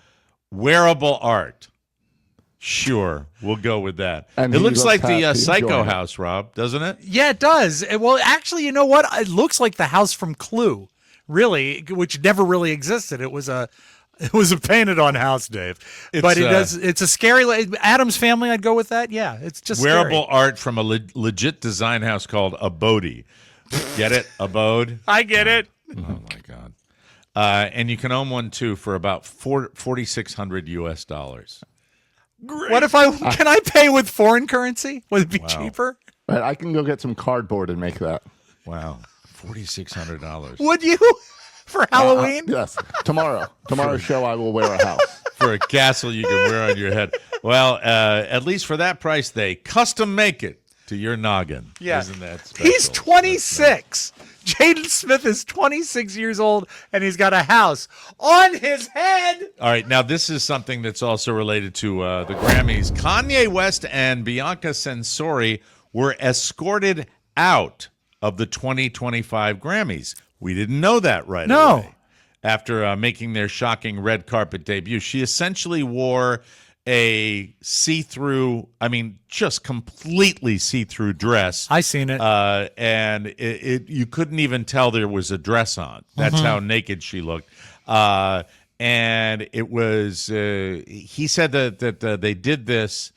wearable art. Sure, we'll go with that. And it looks like the Psycho enjoying it. house, Rob, doesn't it? Yeah, it does. Well, actually, you know what? It looks like the house from Clue, really, which never really existed. It was a painted on house, Dave. But it does. It's a scary. Adam's Family. I'd go with that. Yeah, it's just wearable scary. art from a legit design house called Abode. Get it? Abode. I get it. Oh my God. And you can own one too for about $4,600 US. Great. What if can I pay with foreign currency? Would it be cheaper? Right, I can go get some cardboard and make that. Wow, $4,600 Would you for Halloween? Yes, tomorrow's show I will wear a house. for a castle you can wear on your head. Well, at least for that price, they custom make it to your noggin. Yeah. Isn't that special? He's 26. Jaden Smith is 26 years old, and he's got a house on his head. All right, now this is something that's also related to the Grammys. Kanye West and Bianca Censori were escorted out of the 2025 Grammys. We didn't know that right away. After making their shocking red carpet debut, she essentially wore a see-through, just completely see-through dress. I seen it. And you couldn't even tell there was a dress on. That's how naked she looked. And it was, he said that they did this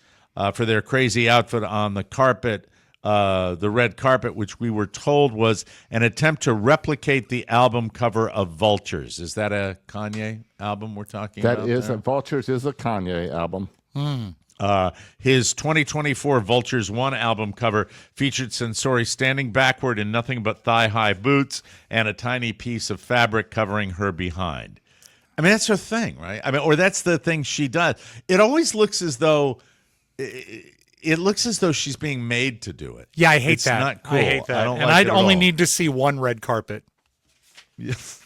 for their crazy outfit on the carpet, the red carpet, which we were told was an attempt to replicate the album cover of Vultures. Is that a Kanye album we're talking about? That is, Vultures is a Kanye album. His 2024 Vultures 1 album cover featured Censori standing backward in nothing but thigh-high boots and a tiny piece of fabric covering her behind. That's her thing, right? Or that's the thing she does. It always looks as though... It looks as though she's being made to do it. Yeah, I hate it's that. Not cool. I hate that. I don't and like I'd it at only all. need to see one red carpet. Yes.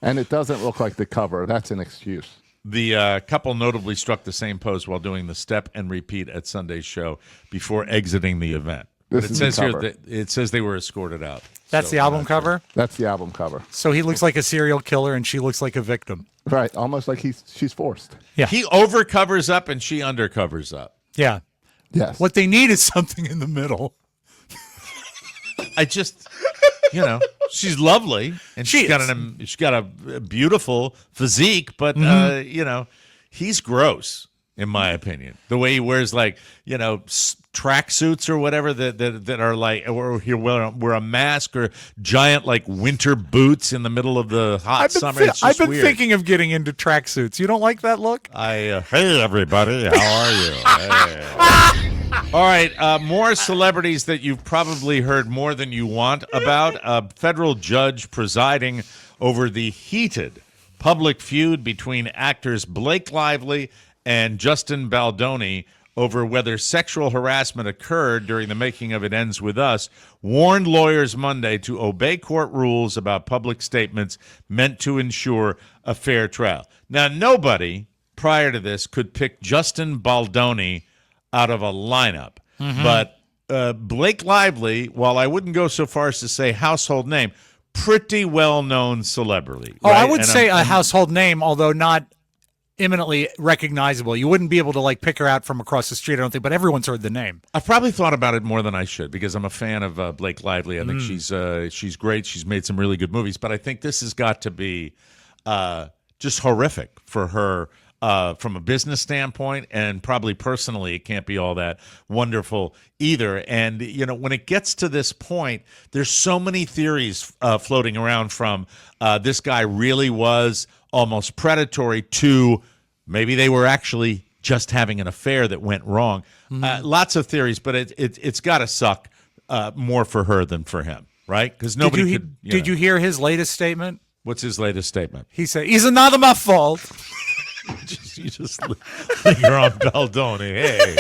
And it doesn't look like the cover. That's an excuse. The couple notably struck the same pose while doing the step and repeat at Sunday's show before exiting the event. This It is says the here cover. that it says they were escorted out. That's So the I'm album not sure. cover? That's the album cover. So he looks like a serial killer and she looks like a victim. Right, almost like she's forced. Yeah. He overcovers up and she undercovers up. Yeah. Yes. What they need is something in the middle. I just, she's lovely and She she's got a beautiful physique, but he's gross in my opinion. The way he wears track suits or whatever that are like, or he'll wear a mask or giant winter boots in the middle of the hot summer. It's just I've been weird. thinking of getting into tracksuits. You don't like that look? Hey everybody, how are you? Hey. All right, more celebrities that you've probably heard more than you want about. A federal judge presiding over the heated public feud between actors Blake Lively and Justin Baldoni over whether sexual harassment occurred during the making of It Ends With Us, warned lawyers Monday to obey court rules about public statements meant to ensure a fair trial. Now, nobody prior to this could pick Justin Baldoni out of a lineup. But Blake Lively, while I wouldn't go so far as to say household name, pretty well-known celebrity. Oh, right? I would And say I'm- a household name, although not eminently recognizable. You wouldn't be able to pick her out from across the street, I don't think, but everyone's heard the name. I've probably thought about it more than I should because I'm a fan of Blake Lively. I think she's great. She's made some really good movies, but I think this has got to be just horrific for her from a business standpoint, and probably personally it can't be all that wonderful either. And when it gets to this point, there's so many theories floating around from this guy really was almost predatory to maybe they were actually just having an affair that went wrong. Lots of theories, but it's got to suck more for her than for him, right? Because nobody could. Did you hear his latest statement? What's his latest statement? He said, "It's not my fault." You just linger on Baldoni. Hey.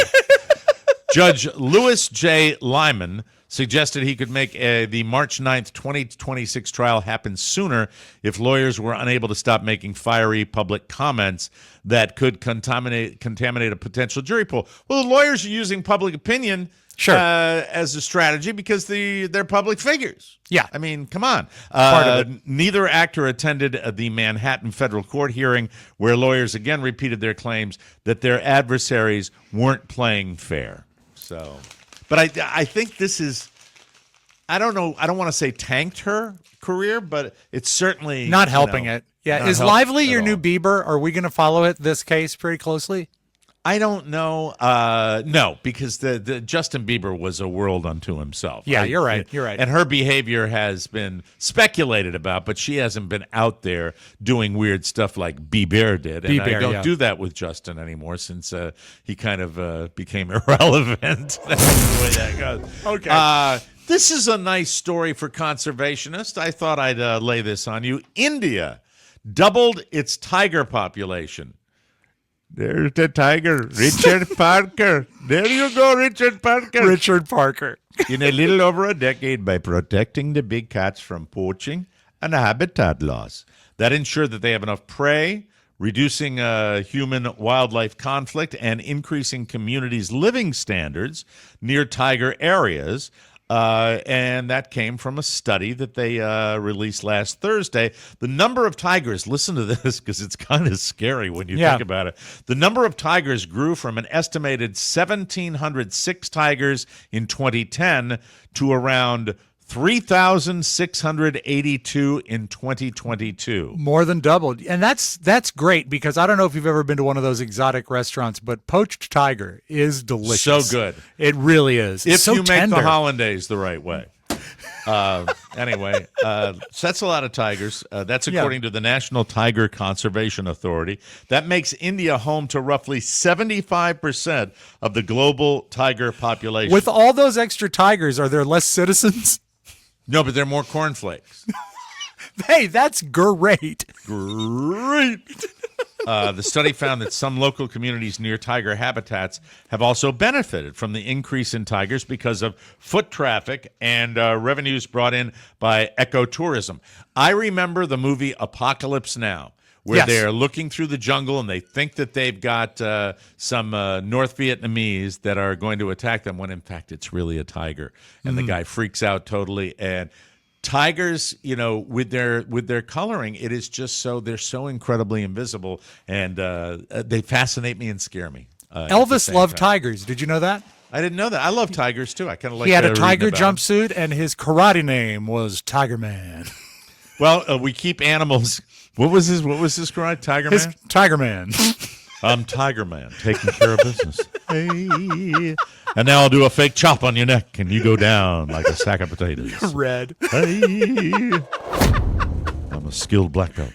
Judge Louis J. Lyman suggested he could make the March 9th, 2026 trial happen sooner if lawyers were unable to stop making fiery public comments that could contaminate a potential jury pool. Well, the lawyers are using public opinion as a strategy because they're public figures. Yeah. Come on. Part of it. Neither actor attended the Manhattan federal court hearing where lawyers again repeated their claims that their adversaries weren't playing fair. So, but I think this is, I don't know, I don't want to say tanked her career, but it's certainly Not helping it. Yeah. not Is helping Lively at your new all. Bieber? Are we going to follow this case pretty closely? I don't know. No, because the Justin Bieber was a world unto himself. Yeah, you're right. You're right. And her behavior has been speculated about, but she hasn't been out there doing weird stuff like Bieber did. And I don't do that with Justin anymore since he kind of became irrelevant. That's the way that goes. Okay. This is a nice story for conservationists. I thought I'd lay this on you. India doubled its tiger population. There's the tiger, Richard Parker. There you go, Richard Parker. Richard Parker. In a little over a decade by protecting the big cats from poaching and habitat loss. That ensured that they have enough prey, reducing human-wildlife conflict, and increasing communities' living standards near tiger areas. And that came from a study that they released last Thursday. The number of tigers, listen to this because it's kind of scary when you think about it. The number of tigers grew from an estimated 1,706 tigers in 2010 to around 3,682 in 2022. More than doubled. And that's great because I don't know if you've ever been to one of those exotic restaurants, but poached tiger is delicious. So good. It really is. If so you tender. make the hollandaise the right way. Anyway, so that's a lot of tigers. That's according to the National Tiger Conservation Authority. That makes India home to roughly 75% of the global tiger population. With all those extra tigers, are there less citizens? No, but they're more cornflakes. Hey, that's great. Great. The study found that some local communities near tiger habitats have also benefited from the increase in tigers because of foot traffic and revenues brought in by ecotourism. I remember the movie Apocalypse Now, where they're looking through the jungle and they think that they've got some North Vietnamese that are going to attack them, when in fact it's really a tiger. And the guy freaks out totally. And tigers, with their coloring, it is just they're so incredibly invisible, and they fascinate me and scare me. Elvis loved tigers. Did you know that? I didn't know that. I love tigers too. I kind of like. He had a tiger jumpsuit, and his karate name was Tiger Man. Well, we keep animals. What was his karate? Tiger Man. Tiger Man. I'm Tiger Man, taking care of business. Hey. And now I'll do a fake chop on your neck, and you go down like a sack of potatoes. Red. Hey. I'm a skilled black belt.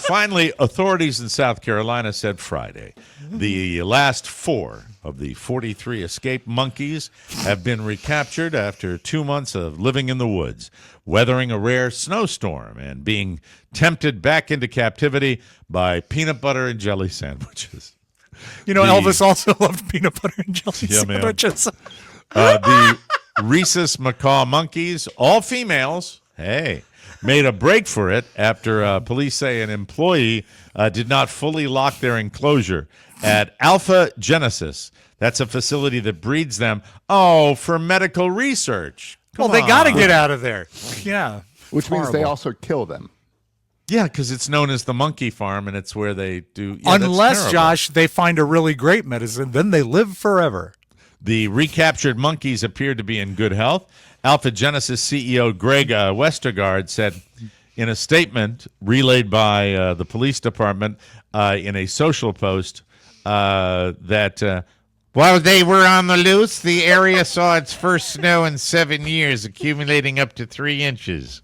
Finally, authorities in South Carolina said Friday the last 4 of the 43 escaped monkeys have been recaptured after 2 months of living in the woods, weathering a rare snowstorm and being tempted back into captivity by peanut butter and jelly sandwiches. Elvis also loved peanut butter and jelly sandwiches. The rhesus macaw monkeys, all females, made a break for it after police say an employee did not fully lock their enclosure at Alpha Genesis. That's a facility that breeds them, for medical research. They got to get out of there. Yeah. Which means they also kill them. Yeah, because it's known as the monkey farm, and it's where they do. Unless, Josh, they find a really great medicine, then they live forever. The recaptured monkeys appeared to be in good health. Alpha Genesis CEO Greg Westergaard said in a statement relayed by the police department in a social post that while they were on the loose, the area saw its first snow in 7 years, accumulating up to 3 inches.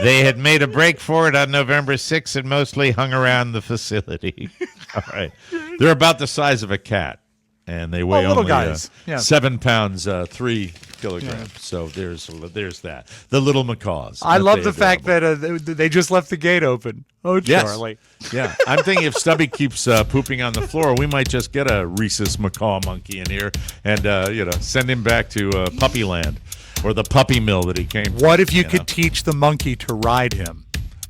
They had made a break for it on November 6th and mostly hung around the facility. All right. They're about the size of a cat, and they weigh only 7 pounds, 3 kilograms. Yeah. So there's that. The little macaws. I love the fact that they just left the gate open. Oh, Charlie. Yes. Yeah. I'm thinking if Stubby keeps pooping on the floor, we might just get a rhesus macaw monkey in here and, send him back to puppy land. Or the puppy mill that he came from. What if you could teach the monkey to ride him?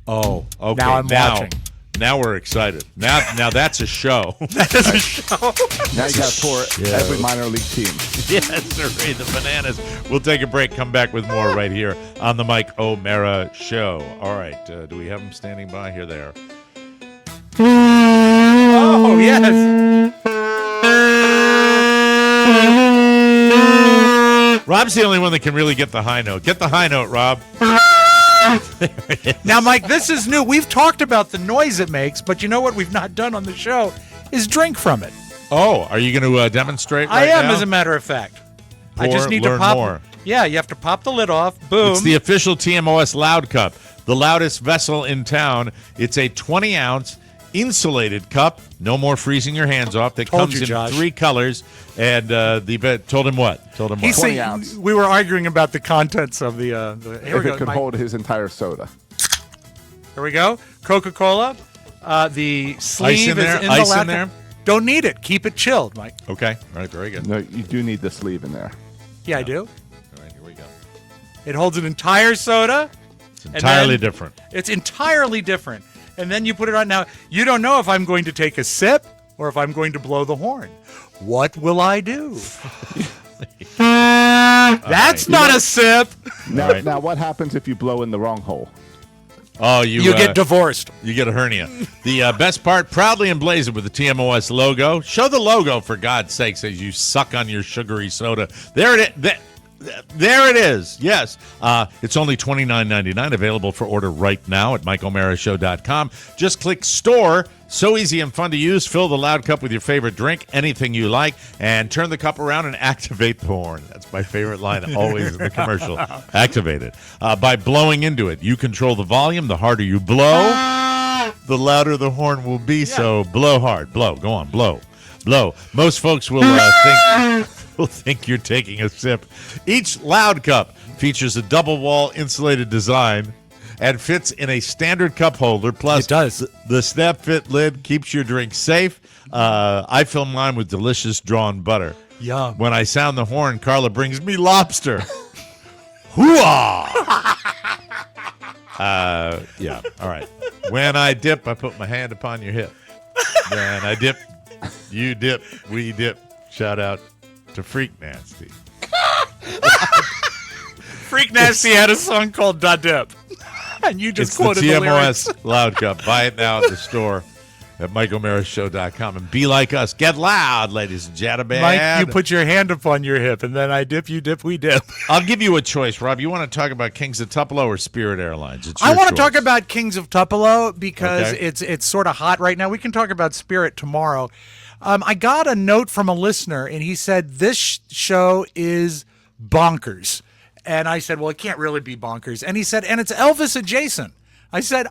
Oh, okay. Now I'm watching. Now we're excited. Now that's a show. That is a show. Now you got for every minor league team. Yes, sir. The Bananas. We'll take a break. Come back with more right here on the Mike O'Mara Show. All right. Do we have them standing by? Here they are. Oh, yes. Rob's the only one that can really get the high note. Get the high note, Rob. Now, Mike, this is new. We've talked about the noise it makes, but you know what we've not done on the show is drink from it. Oh, are you going to demonstrate right I am, now? as a matter of fact. I just need learn to pop. more. Yeah, you have to pop the lid off. Boom. It's the official TMOS Loud Cup, the loudest vessel in town. It's a 20-ounce insulated cup. No more freezing your hands off. That Told comes you, in Josh. 3 colors. And told him what? Told him He what? said 20 ounce. we were arguing about the contents of the. Here we If go. it could hold his entire soda. Here we go. Coca-Cola. The sleeve in there? is in Ice the in there? Don't need it. Keep it chilled, Mike. Okay. All right. Very good. No, you do need the sleeve in there. Yeah, I do. All right. Here we go. It holds an entire soda. It's entirely then- different. It's entirely different. And then you put it on. Now, you don't know if I'm going to take a sip or if I'm going to blow the horn. What will I do? That's not a sip. Now, Right. now, what happens if you blow in the wrong hole? Oh, You get divorced. You get a hernia. The best part, proudly emblazoned with the TMOS logo. Show the logo, for God's sakes, as you suck on your sugary soda. There it is. There it is. Yes. It's only $29.99, available for order right now at MikeO'MaraShow.com. Just click store. So easy and fun to use. Fill the Loud Cup with your favorite drink, anything you like, and turn the cup around and activate the horn. That's my favorite line always in the commercial. Activate it. By blowing into it, you control the volume. The harder you blow, the louder the horn will be. So blow hard. Blow. Go on. Blow. Blow. Most folks will think you're taking a sip. Each Loud Cup features a double wall insulated design and fits in a standard cup holder. Plus, It does. The snap fit lid keeps your drink safe. I fill mine with delicious drawn butter. Yum. When I sound the horn, Carla brings me lobster. Hoo-ah! Yeah, all right. When I dip, I put my hand upon your hip. When I dip, you dip, we dip. Shout out to Freak Nasty. Freak Nasty had a song called Da Dip. And you just It's the quoted the lyrics. TMOS Loud Cup. Buy it now at the store at MikeO'MaraShow.com. And be like us. Get loud, ladies and gentlemen. Mike, you put your hand upon your hip, and then I dip, you dip, we dip. I'll give you a choice, Rob. You want to talk about Kings of Tupelo or Spirit Airlines? It's I your want to choice. talk about Kings of Tupelo because Okay. it's sort of hot right now. We can talk about Spirit tomorrow. I got a note from a listener, and he said, this show is bonkers. And I said, well, it can't really be bonkers. And he said, and it's Elvis adjacent. I said,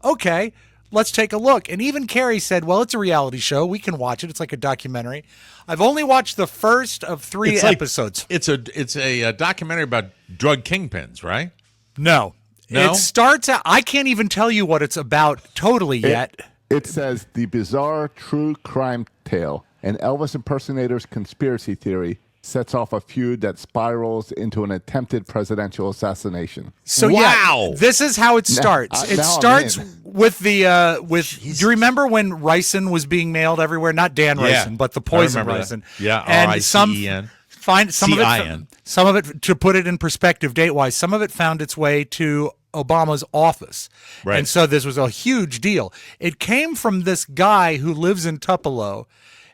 okay, let's take a look. And even Carrie said, well, it's a reality show. We can watch it. It's like a documentary. I've only watched the first of 3 It's like- episodes. It's a documentary about drug kingpins, right? No. No? It starts out, I can't even tell you what it's about totally yet. It says the bizarre true crime tale, an Elvis impersonator's conspiracy theory sets off a feud that spirals into an attempted presidential assassination. So Wow. yeah, this is how it starts. It now I'm starts in. with the with. Do you remember when ricin was being mailed everywhere? Not Dan Yeah. Ricin, but the poison remember ricin. that. Yeah, and some R-I-C-E-N. find some of C-I-N. it. Some of it, to put it in perspective, date wise, some of it found its way to Obama's office, Right. and so this was a huge deal. It came from this guy who lives in Tupelo,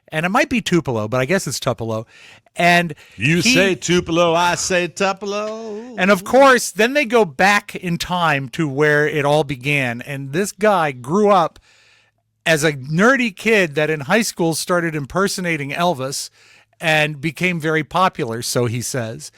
and it might be Tupelo, but I guess it's Tupelo. And You he- say Tupelo, I say Tupelo. And of course, then they go back in time to where it all began. And this guy grew up as a nerdy kid that in high school started impersonating Elvis and became very popular, so he says.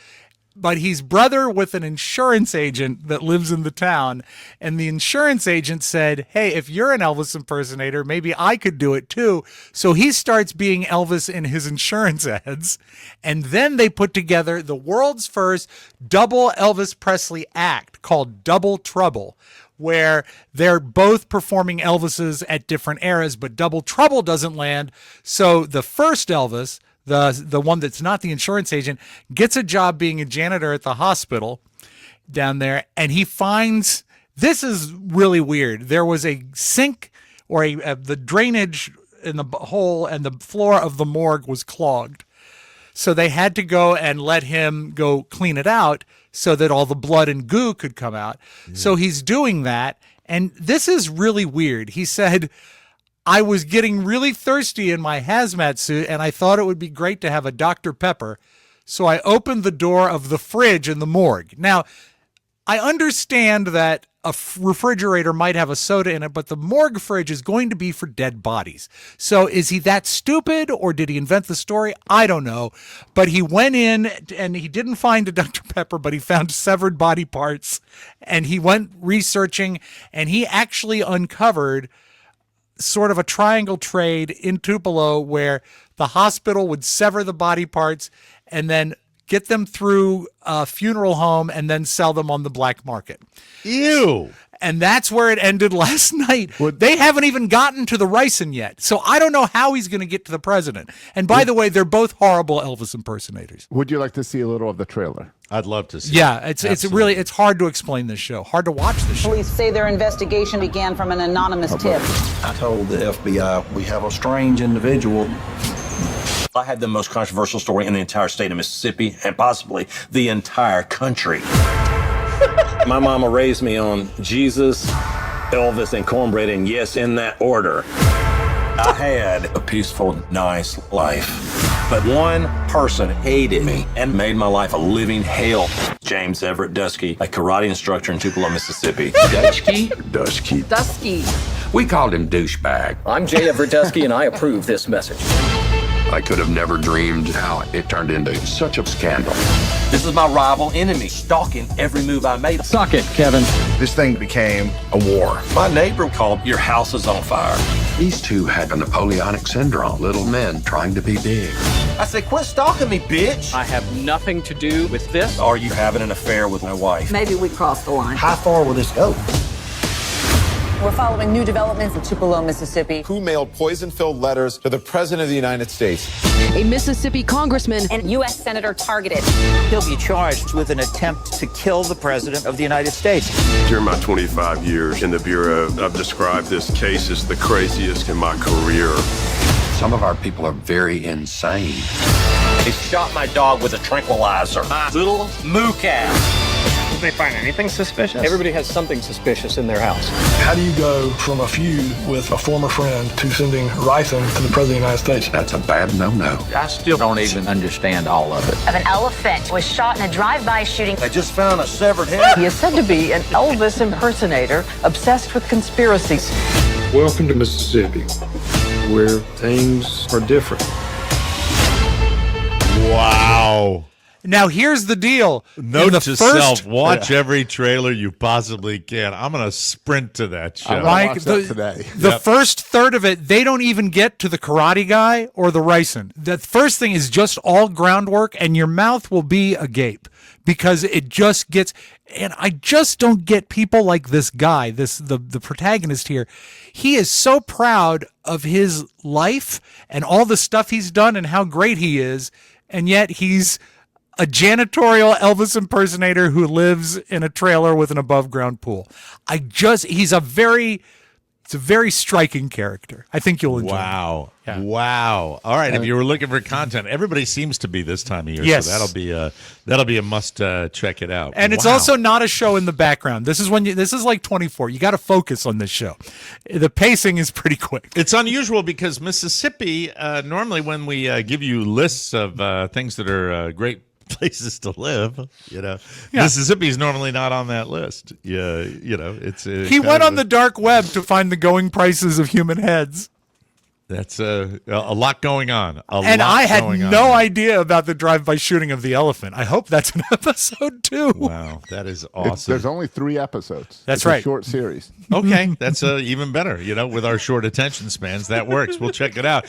But he's brother with an insurance agent that lives in the town. And the insurance agent said, hey, if you're an Elvis impersonator, maybe I could do it too. So he starts being Elvis in his insurance ads. And then they put together the world's first double Elvis Presley act called Double Trouble, where they're both performing Elvises at different eras, but Double Trouble doesn't land. So the first Elvis, the one that's not the insurance agent, gets a job being a janitor at the hospital down there, and he finds, this is really weird. There was a sink or the drainage in the hole, and the floor of the morgue was clogged. So they had to go and let him go clean it out so that all the blood and goo could come out. So he's doing that, and this is really weird. He said, I was getting really thirsty in my hazmat suit, and I thought it would be great to have a Dr. Pepper. So I opened the door of the fridge in the morgue. Now, I understand that a refrigerator might have a soda in it, but the morgue fridge is going to be for dead bodies. So is he that stupid, or did he invent the story? I don't know. But he went in and he didn't find a Dr. Pepper, but he found severed body parts, and he went researching, and he actually uncovered sort of a triangle trade in Tupelo where the hospital would sever the body parts and then get them through a funeral home and then sell them on the black market. Ew. And that's where it ended last night. They haven't even gotten to the ricin yet. So I don't know how he's going to get to the president. And by the way, they're both horrible Elvis impersonators. Would you like to see a little of the trailer? I'd love to see. Yeah, it's hard to explain this show. Hard to watch this show. Police say their investigation began from an anonymous tip. I told the FBI we have a strange individual. I had the most controversial story in the entire state of Mississippi and possibly the entire country. My mama raised me on Jesus, Elvis, and cornbread, and yes, in that order. I had a peaceful, nice life. But one person hated me and made my life a living hell. James Everett Dusky, a karate instructor in Tupelo, Mississippi. Dusky? Dusky. We called him douchebag. I'm J. Everett Dusky, and I approve this message. I could have never dreamed how it turned into such a scandal. This is my rival enemy, stalking every move I made. Suck it, Kevin. This thing became a war. My neighbor called "Your house is on fire." These two had a Napoleonic syndrome, little men trying to be big. I said, "Quit stalking me, bitch." I have nothing to do with this. Are you having an affair with my wife? Maybe we crossed the line. How far will this go? We're following new developments in Tupelo, Mississippi. Who mailed poison-filled letters to the President of the United States? A Mississippi congressman and U.S. Senator targeted. He'll be charged with an attempt to kill the President of the United States. During my 25 years in the Bureau, I've described this case as the craziest in my career. Some of our people are very insane. They shot my dog with a tranquilizer. My little moo cow. Did they find anything suspicious? Everybody has something suspicious in their house. How do you go from a feud with a former friend to sending ricin to the President of the United States? That's a bad no-no. I still don't even understand all of it. Of an elephant was shot in a drive-by shooting. They just found a severed head. He is said to be an Elvis impersonator obsessed with conspiracies. Welcome to Mississippi, where things are different. Wow. Now, here's the deal. Note to self, watch every trailer you possibly can. I'm going to sprint to that show. Watch that today. The first third of it, they don't even get to the karate guy or the ricin. The first thing is just all groundwork, and your mouth will be agape because it just gets... And I just don't get people like this guy, the protagonist here. He is so proud of his life and all the stuff he's done and how great he is, and yet he's a janitorial Elvis impersonator who lives in a trailer with an above ground pool. It's a very striking character. I think you'll enjoy it. Yeah. Wow. All right. If you were looking for content, everybody seems to be this time of year. Yes. So that'll be a must check it out. And it's also not a show in the background. This is like 24. You got to focus on this show. The pacing is pretty quick. It's unusual because Mississippi, normally when we give you lists of things that are great places to live, Mississippi's normally not on that list. It's he went on the dark web to find the going prices of human heads. That's a lot going on. I had no idea about the drive-by shooting of the elephant. I hope that's an episode too. Wow, that is awesome. There's only 3 episodes. That's it's right. A short series. Okay, that's even better. With our short attention spans, that works. We'll check it out.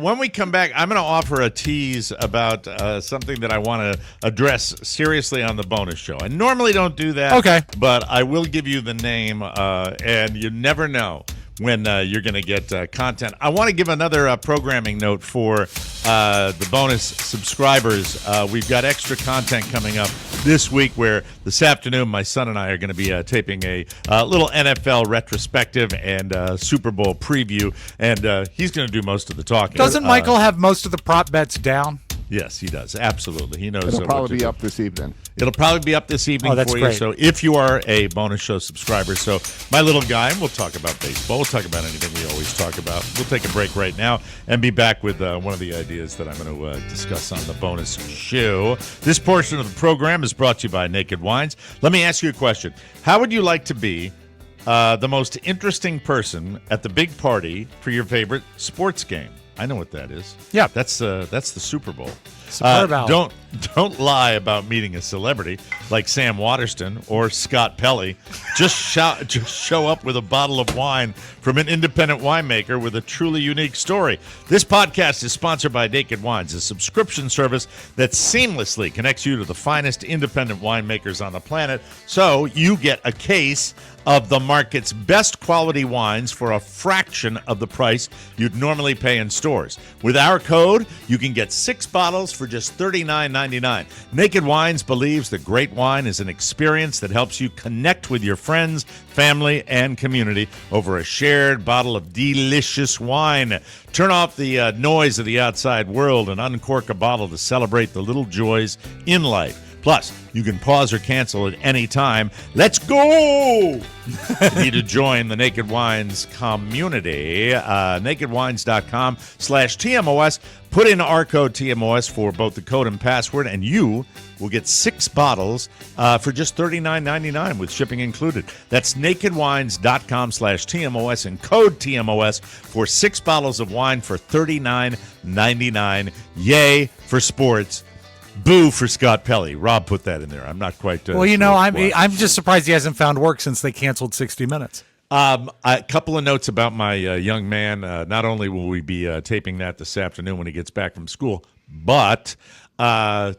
When we come back, I'm going to offer a tease about something that I want to address seriously on the bonus show. I normally don't do that. Okay, but I will give you the name, and you never know when you're going to get content. I want to give another programming note for the bonus subscribers. We've got extra content coming up this week where this afternoon my son and I are going to be taping a little NFL retrospective and Super Bowl preview, and he's going to do most of the talking. Doesn't Michael have most of the prop bets down? Yes, he does. Absolutely. He knows. It'll probably be up this evening. It'll probably be up this evening that's for you. great. So if you are a bonus show subscriber, so my little guy, and we'll talk about baseball. We'll talk about anything we always talk about. We'll take a break right now and be back with one of the ideas that I'm going to discuss on the bonus show. This portion of the program is brought to you by Naked Wines. Let me ask you a question. How would you like to be the most interesting person at the big party for your favorite sports game? I know what that is. Yeah. That's the Super Bowl. Super Bowl. Don't lie about meeting a celebrity like Sam Waterston or Scott Pelley. Just show up with a bottle of wine from an independent winemaker with a truly unique story. This podcast is sponsored by Naked Wines, a subscription service that seamlessly connects you to the finest independent winemakers on the planet, so you get a case of the market's best quality wines for a fraction of the price you'd normally pay in stores. With our code, you can get 6 bottles for just $39.99. Naked Wines believes that great wine is an experience that helps you connect with your friends, family, and community over a shared bottle of delicious wine. Turn off the noise of the outside world and uncork a bottle to celebrate the little joys in life. Plus, you can pause or cancel at any time. Let's go! You need to join the Naked Wines community. NakedWines.com/TMOS. Put in our code TMOS for both the code and password, and you will get 6 bottles for just $39.99 with shipping included. That's NakedWines.com/TMOS and code TMOS for 6 bottles of wine for $39.99. Yay for sports. Boo for Scott Pelley. Rob put that in there. I'm not quite. Well, you know, I'm just surprised he hasn't found work since they canceled 60 Minutes. A couple of notes about my young man. Not only will we be taping that this afternoon when he gets back from school, but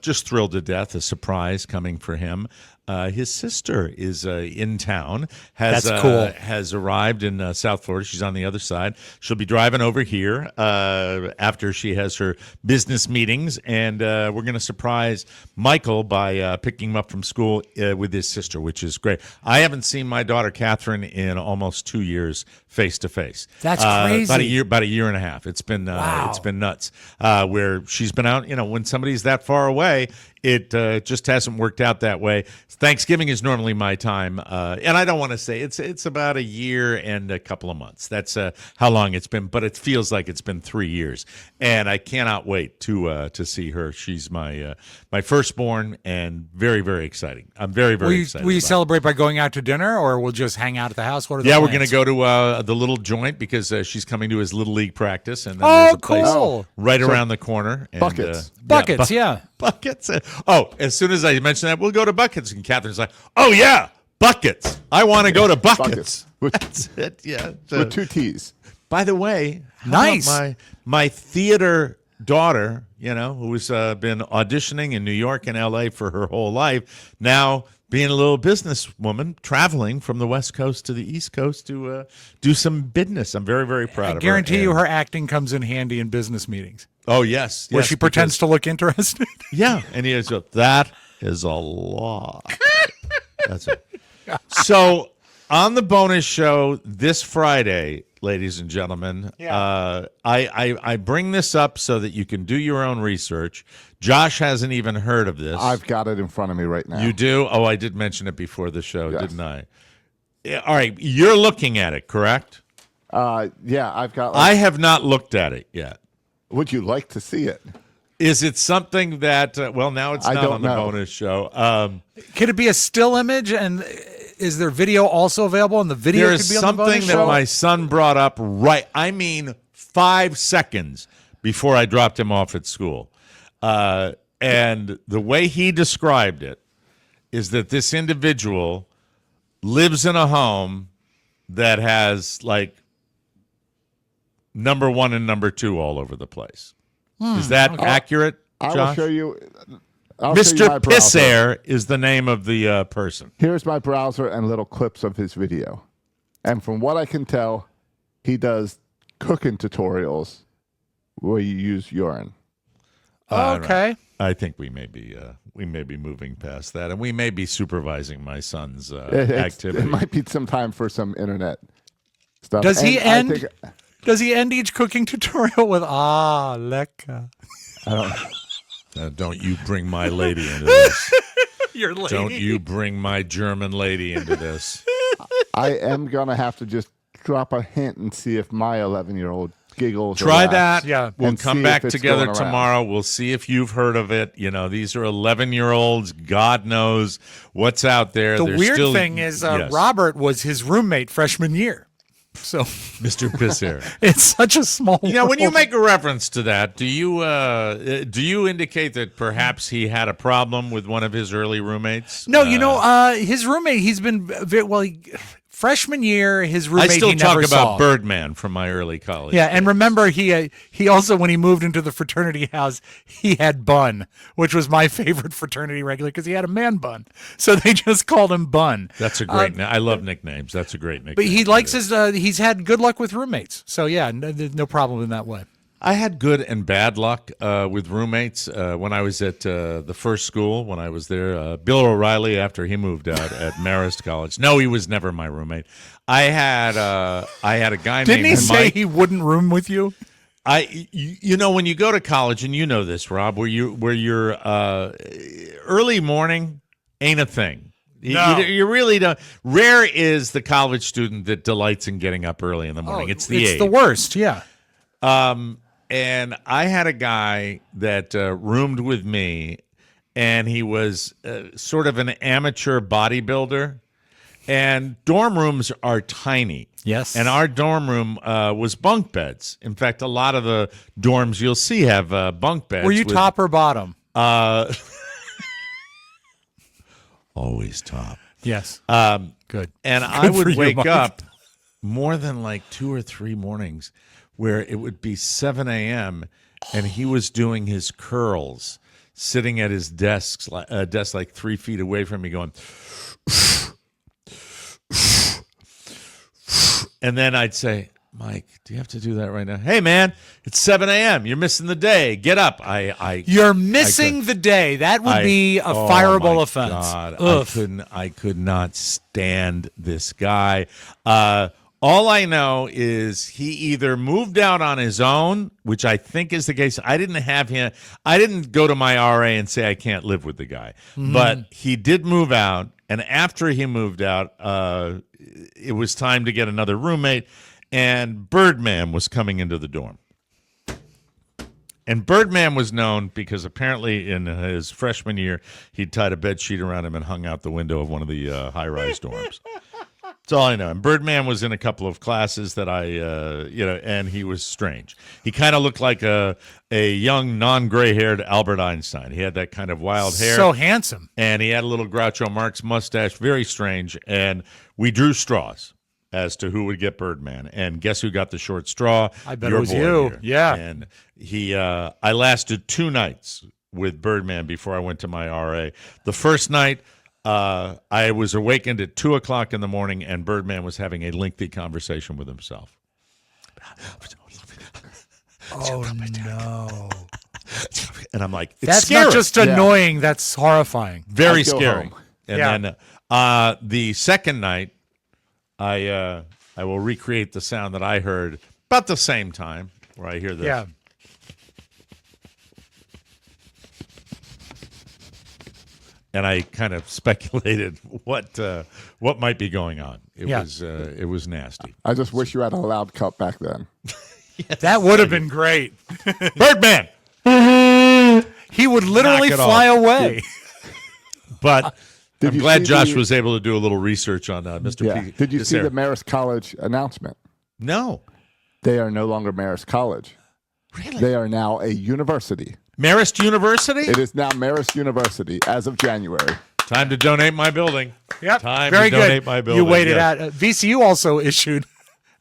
just thrilled to death. A surprise coming for him. His sister is in town. That's cool. Has arrived in South Florida. She's on the other side. She'll be driving over here after she has her business meetings, and we're going to surprise Michael by picking him up from school with his sister, which is great. I haven't seen my daughter Catherine in almost 2 years face to face. That's crazy. About a year and a half. It's been it's been nuts. Where she's been out. You know, when somebody's that far away, it just hasn't worked out that way. Thanksgiving is normally my time, and I don't want to say it's about a year and a couple of months. That's how long it's been, but it feels like it's been 3 years, and I cannot wait to see her. She's my firstborn, and very, very exciting. I'm very, very excited. Will you celebrate by going out to dinner, or we'll just hang out at the house? What are the plans? We're going to go to the little joint because she's coming to his little league practice, and then there's a place right around the corner. And, Buckets, yeah. Buckets. Oh, as soon as I mention that, we'll go to Buckets. And Catherine's like, oh, yeah, Buckets. I want to go to Buckets. That's it, yeah. With 2 T's. By the way, nice. My theater daughter, you know, who's been auditioning in New York and L.A. for her whole life, now being a little businesswoman, traveling from the West Coast to the East Coast to do some business. I'm very, very proud of her. I guarantee you her acting comes in handy in business meetings. Oh, yes. Where she pretends to look interested. Yeah. And he is, that is a lot. That's it. So on the bonus show this Friday, ladies and gentlemen, I bring this up so that you can do your own research. Josh hasn't even heard of this. I've got it in front of me right now. You do? Oh, I did mention it before the show, didn't I? Yeah, all right. You're looking at it, correct? Yeah, I've got. I have not looked at it yet. Would you like to see it? Is it something that, well, now it's not on the bonus show. Could it be a still image? And is there video also available? And the video could be on the bonus show? There's something that my son brought up 5 seconds before I dropped him off at school. And the way he described it is that this individual lives in a home that has like number 1 and number 2 all over the place. Is that accurate, Josh? I will show you. Mr. Pissair is the name of the person. Here's my browser and little clips of his video. And from what I can tell, he does cooking tutorials where you use urine. Okay. I think we may be moving past that, and we may be supervising my son's activity. It might be some time for some internet stuff. Does he end each cooking tutorial with lecker? I don't know. Don't you bring my lady into this. Your lady. Don't you bring my German lady into this. I am going to have to just drop a hint and see if my 11-year-old giggles. Try that. Yeah. We'll come back it's together going tomorrow. We'll see if you've heard of it. You know, these are 11-year-olds. God knows what's out there. The They're weird still, thing is yes. Robert was his roommate freshman year. So Mr. Pissair. It's such a small You know, when you world. make a reference to that, do you indicate that perhaps he had a problem with one of his early roommates? No, his roommate, he's been freshman year, his roommate I still he talk never about saw. Birdman from my early college. Yeah, and remember, he also, when he moved into the fraternity house, he had Bun, which was my favorite fraternity regular because he had a man bun. So they just called him Bun. That's a great name. I love nicknames. That's a great nickname. But he likes he's had good luck with roommates. So yeah, no problem in that way. I had good and bad luck with roommates when I was at the first school, when I was there. Bill O'Reilly, after he moved out at Marist College. No, he was never my roommate. I had a guy Didn't named he say Mike. he wouldn't room with you? You know, when you go to college, and you know this, Rob, where your early morning ain't a thing. No. You really don't. Rare is the college student that delights in getting up early in the morning. It's the worst, yeah. And I had a guy that roomed with me, and he was sort of an amateur bodybuilder. And dorm rooms are tiny. Yes. And our dorm room was bunk beds. In fact, a lot of the dorms you'll see have bunk beds. Were you top or bottom? Always top. Yes. Good. And Good I for would you, wake Mike. up more than like 2 or 3 mornings where it would be 7 a.m. and he was doing his curls, sitting at his desk like 3 feet away from me going, and then I'd say, Mike, do you have to do that right now? Hey, man, it's 7 a.m. You're missing the day. Get up. You're missing the day. That would be a fireable offense. God, I could not stand this guy. All I know is he either moved out on his own, which I think is the case. I didn't have him. I didn't go to my RA and say I can't live with the guy. But he did move out. And after he moved out, it was time to get another roommate. And Birdman was coming into the dorm. And Birdman was known because apparently in his freshman year, he'd tied a bed sheet around him and hung out the window of one of the high-rise dorms. That's all I know. And Birdman was in a couple of classes that and he was strange. He kind of looked like a young, non-gray-haired Albert Einstein. He had that kind of wild hair. So handsome. And he had a little Groucho Marx mustache, very strange. And we drew straws as to who would get Birdman. And guess who got the short straw? I bet Your it was boy you. here. Yeah. And I lasted 2 nights with Birdman before I went to my RA. The first night, I was awakened at 2 o'clock in the morning, and Birdman was having a lengthy conversation with himself. Oh, no. And I'm like, it's That's scary. not just annoying. That's horrifying. Very I'd go scary. home. And then the second night, I will recreate the sound that I heard about the same time, where I hear this. Yeah. And I kind of speculated what might be going on. It was nasty. I just wish you had a loud cut back then. That would have been great. Birdman! He would literally Knock it fly off. away. But Did I'm you glad see Josh the- was able to do a little research on Mr. Yeah. P. Did you see Pissair. the Marist College announcement? No. They are no longer Marist College. Really? They are now a university. Marist University? It is now Marist University as of January. Time to donate my building. Yep. Time Very to donate good. my building. You waited yes. out. VCU also issued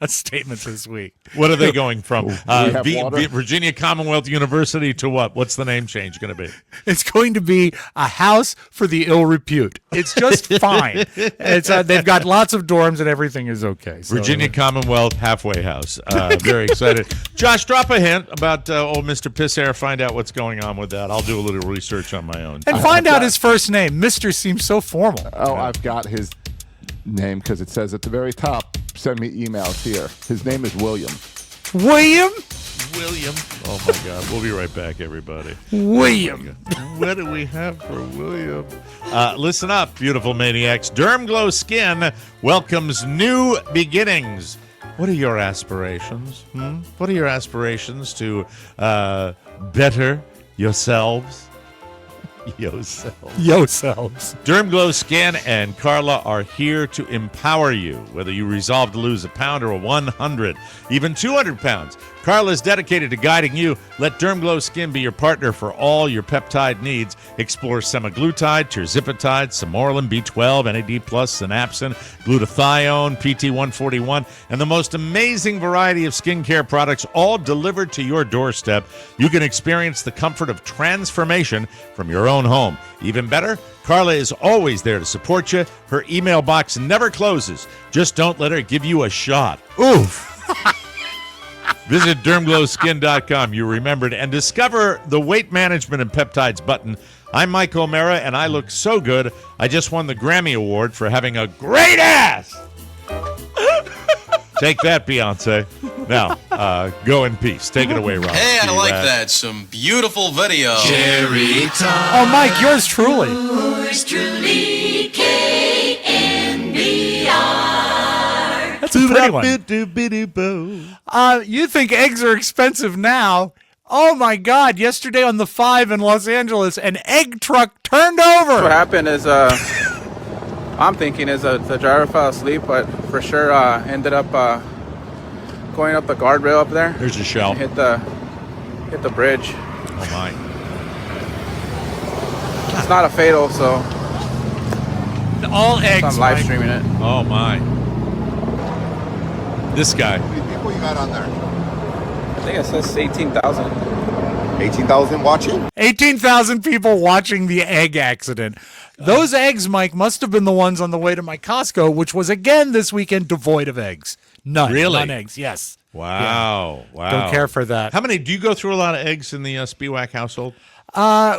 a statement this week. What are they going from? have water. Virginia Commonwealth University to what? What's the name change going to be? It's going to be a house for the ill repute. It's just fine. It's they've got lots of dorms and everything is okay. So, Virginia Commonwealth Halfway House. Very excited. Josh, drop a hint about old Mr. Pissair. Find out what's going on with that. I'll do a little research on my own. and find out his first name. Mr. seems so formal. Oh, I've got his name because it says at the very top, send me emails here. His name is William. William? William. Oh, my God. We'll be right back, everybody. William. What do we have for William? Listen up, beautiful maniacs. Derm Glow Skin welcomes new beginnings. What are your aspirations? What are your aspirations to better yourselves? Yourselves. Derm Glow Skin and Carla are here to empower you, whether you resolve to lose a pound or 100, even 200 pounds. Carla is dedicated to guiding you. Let Derm Glow Skin be your partner for all your peptide needs. Explore semaglutide, tirzepatide, Samorelin, B12, NAD+, synapsin, glutathione, PT141, and the most amazing variety of skincare products, all delivered to your doorstep. You can experience the comfort of transformation from your own home. Even better, Carla is always there to support you. Her email box never closes. Just don't let her give you a shot. Oof. Visit dermglowskin.com, you remembered, and discover the weight management and peptides button. I'm Mike O'Mara, and I look so good. I just won the Grammy Award for having a great ass. Take that, Beyonce. Now, go in peace. Take it away, Rob. Hey, I like that. Some beautiful video. Jerry Tom. Oh, Mike, yours truly. Yours truly, KNBR. That's a pretty one. You think eggs are expensive now? Oh my God! Yesterday on the 5 in Los Angeles, an egg truck turned over. What happened is, I'm thinking is the driver fell asleep, but for sure ended up going up the guardrail up there. There's your shell. Hit the bridge. Oh my! It's not a fatal, so all eggs. I'm live streaming it. Oh my! This guy. How many people you got on there? I think it says 18,000. 18,000 watching? 18,000 people watching the egg accident. Those eggs, Mike, must have been the ones on the way to my Costco, which was again this weekend devoid of eggs. None. Really? None eggs. Yes. Wow. Yeah. Wow. Don't care for that. How many? Do you go through a lot of eggs in the Spiewak household?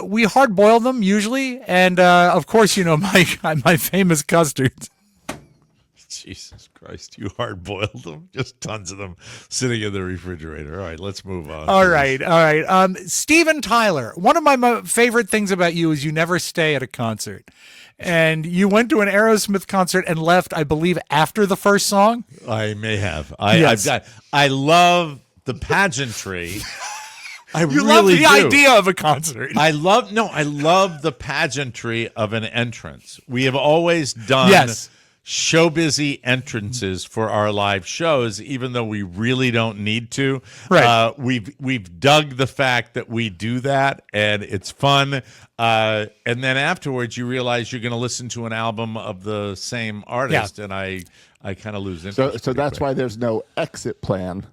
We hard boil them usually, and of course, you know my famous custards. Jesus Christ, you hard-boiled them? Just tons of them sitting in the refrigerator. All right, let's move on. All right. Steven Tyler, one of my favorite things about you is you never stay at a concert. And you went to an Aerosmith concert and left, I believe, after the first song? I may have. Yes. I love the pageantry. You love the idea of a concert. I love the pageantry of an entrance. We have always done showbizy entrances for our live shows, even though we really don't need to. Right. We've dug the fact that we do that, and it's fun. And then afterwards, you realize you're going to listen to an album of the same artist, and I kind of lose interest. So that's why there's no exit plan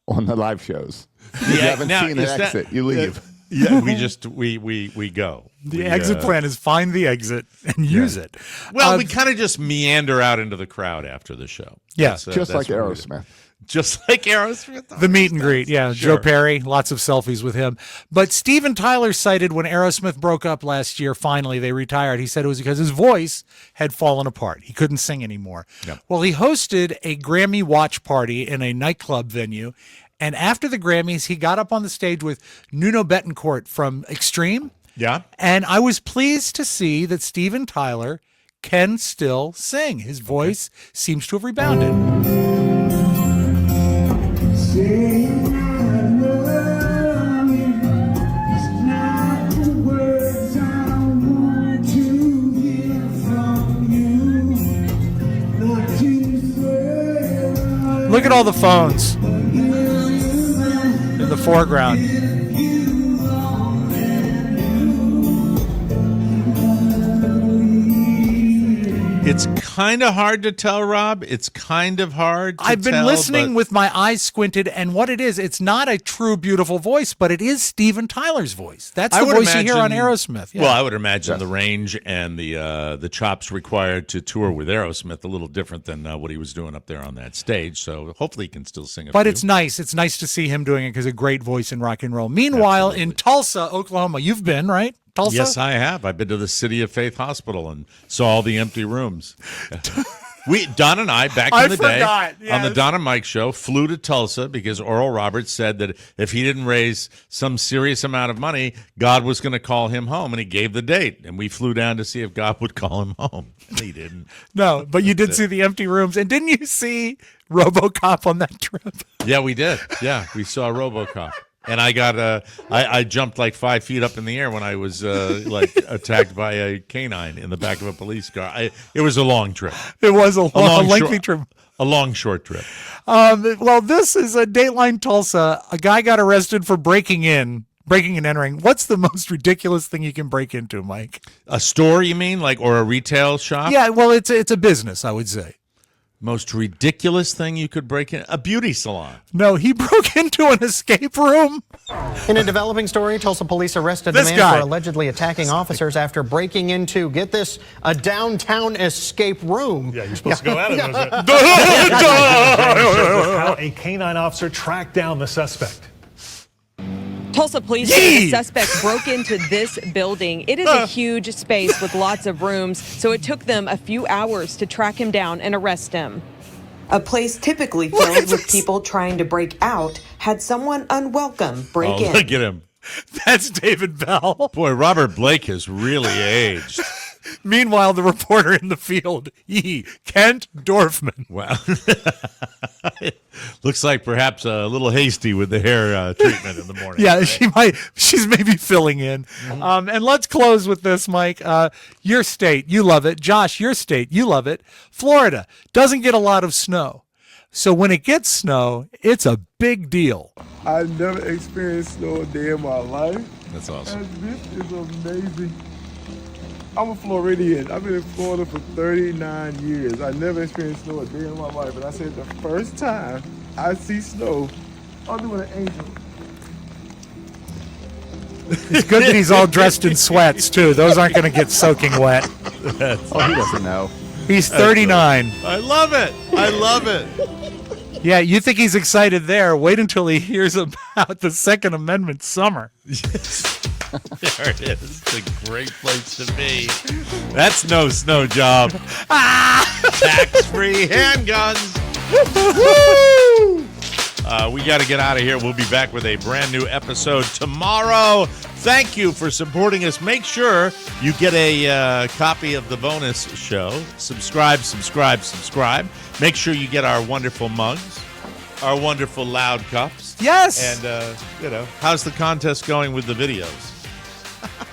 on the live shows. You haven't seen an exit. You leave. Yeah, we go. The exit plan is find the exit and use it. Well, we kind of just meander out into the crowd after the show. Yeah, just like Aerosmith. Just like Aerosmith. The meet and greet, yeah. Sure. Joe Perry, lots of selfies with him. But Steven Tyler cited when Aerosmith broke up last year, finally they retired. He said it was because his voice had fallen apart. He couldn't sing anymore. Yep. Well, he hosted a Grammy watch party in a nightclub venue. And after the Grammys, he got up on the stage with Nuno Betancourt from Extreme. Yeah. And I was pleased to see that Steven Tyler can still sing. His voice seems to have rebounded. Look at all the phones in the foreground. It's kind of hard to tell, Rob. It's kind of hard to I've been tell, listening with my eyes squinted, and what it is, it's not a true beautiful voice, but it is Steven Tyler's voice. That's the voice you hear on Aerosmith. Yeah. Well, I would imagine the range and the chops required to tour with Aerosmith a little different than what he was doing up there on that stage. So hopefully he can still sing. But it's nice. It's nice to see him doing it because a great voice in rock and roll. Meanwhile, in Tulsa, Oklahoma, you've been, right? Tulsa? Yes, I have. I've been to the City of Faith Hospital and saw all the empty rooms. Don and I, back in the day, yes. on the Don and Mike show, flew to Tulsa because Oral Roberts said that if he didn't raise some serious amount of money, God was going to call him home, and he gave the date. And we flew down to see if God would call him home. And he didn't. No, but you did see the empty rooms. And didn't you see RoboCop on that trip? Yeah, we did. Yeah, we saw RoboCop. And I got I jumped like 5 feet up in the air when I was like attacked by a canine in the back of a police car. It was a long trip. It was a lengthy trip. A long, short trip. Well, this is a Dateline Tulsa. A guy got arrested for breaking and entering. What's the most ridiculous thing you can break into, Mike? A store, you mean, or a retail shop? Yeah, well, it's a business, I would say. Most ridiculous thing you could break in? A beauty salon. No, he broke into an escape room. In a developing story, Tulsa police arrested a man for allegedly attacking officers after breaking into, get this, a downtown escape room. Yeah, you're supposed to go at it. How a canine officer tracked down the suspect. Tulsa police say the suspect broke into this building. It is a huge space with lots of rooms, so it took them a few hours to track him down and arrest him. A place typically filled with people trying to break out had someone unwelcome break in. Look at him. That's David Bell. Boy, Robert Blake has really aged. Meanwhile, the reporter in the field, Kent Dorfman. Wow. Looks like perhaps a little hasty with the hair treatment in the morning. Yeah, right? She's maybe filling in. Mm-hmm. And let's close with this, Mike. Your state, you love it. Josh, your state, you love it. Florida doesn't get a lot of snow. So when it gets snow, it's a big deal. I've never experienced snow a day in my life. That's awesome. And this is amazing. I'm a Floridian. I've been in Florida for 39 years. I never experienced snow a day in my life. And I said the first time I see snow, I'm doing an angel. It's good that he's all dressed in sweats, too. Those aren't going to get soaking wet. He doesn't know. He's 39. I love it. I love it. Yeah, you think he's excited there. Wait until he hears about the Second Amendment summer. There it is. It's a great place to be. That's no snow job. Tax-free handguns. Woo! We got to get out of here. We'll be back with a brand new episode tomorrow. Thank you for supporting us. Make sure you get a copy of the bonus show. Subscribe. Make sure you get our wonderful mugs, our wonderful loud cups. Yes. And, how's the contest going with the videos?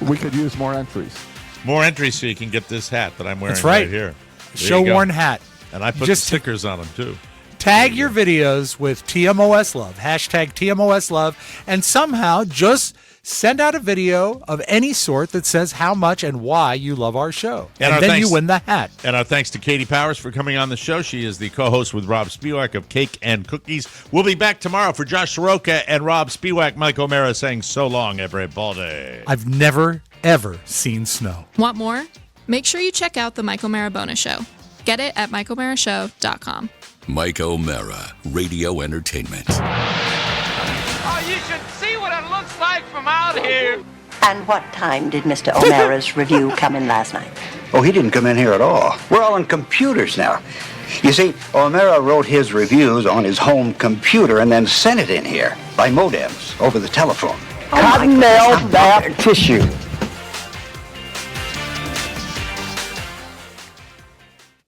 We could use more entries. More entries so you can get this hat that I'm wearing. That's right here. Show-worn hat. And I put stickers on them, too. Tag your videos with TMOS Love, hashtag TMOS Love, and somehow just send out a video of any sort that says how much and why you love our show. And then you win the hat. And our thanks to Katie Powers for coming on the show. She is the co-host with Rob Spiewak of Cake and Cookies. We'll be back tomorrow for Josh Soroka and Rob Spiewak. Mike O'Mara saying so long, everybody. I've never, ever seen snow. Want more? Make sure you check out the Mike O'Mara Bonus Show. Get it at MikeO'MaraShow.com. Mike O'Mara, Radio Entertainment. Oh, you should see what it looks like from out here. And what time did Mr. O'Mara's review come in last night? Oh, he didn't come in here at all. We're all on computers now. You see, O'Mara wrote his reviews on his home computer and then sent it in here by modems over the telephone. Cotton nail bath tissue.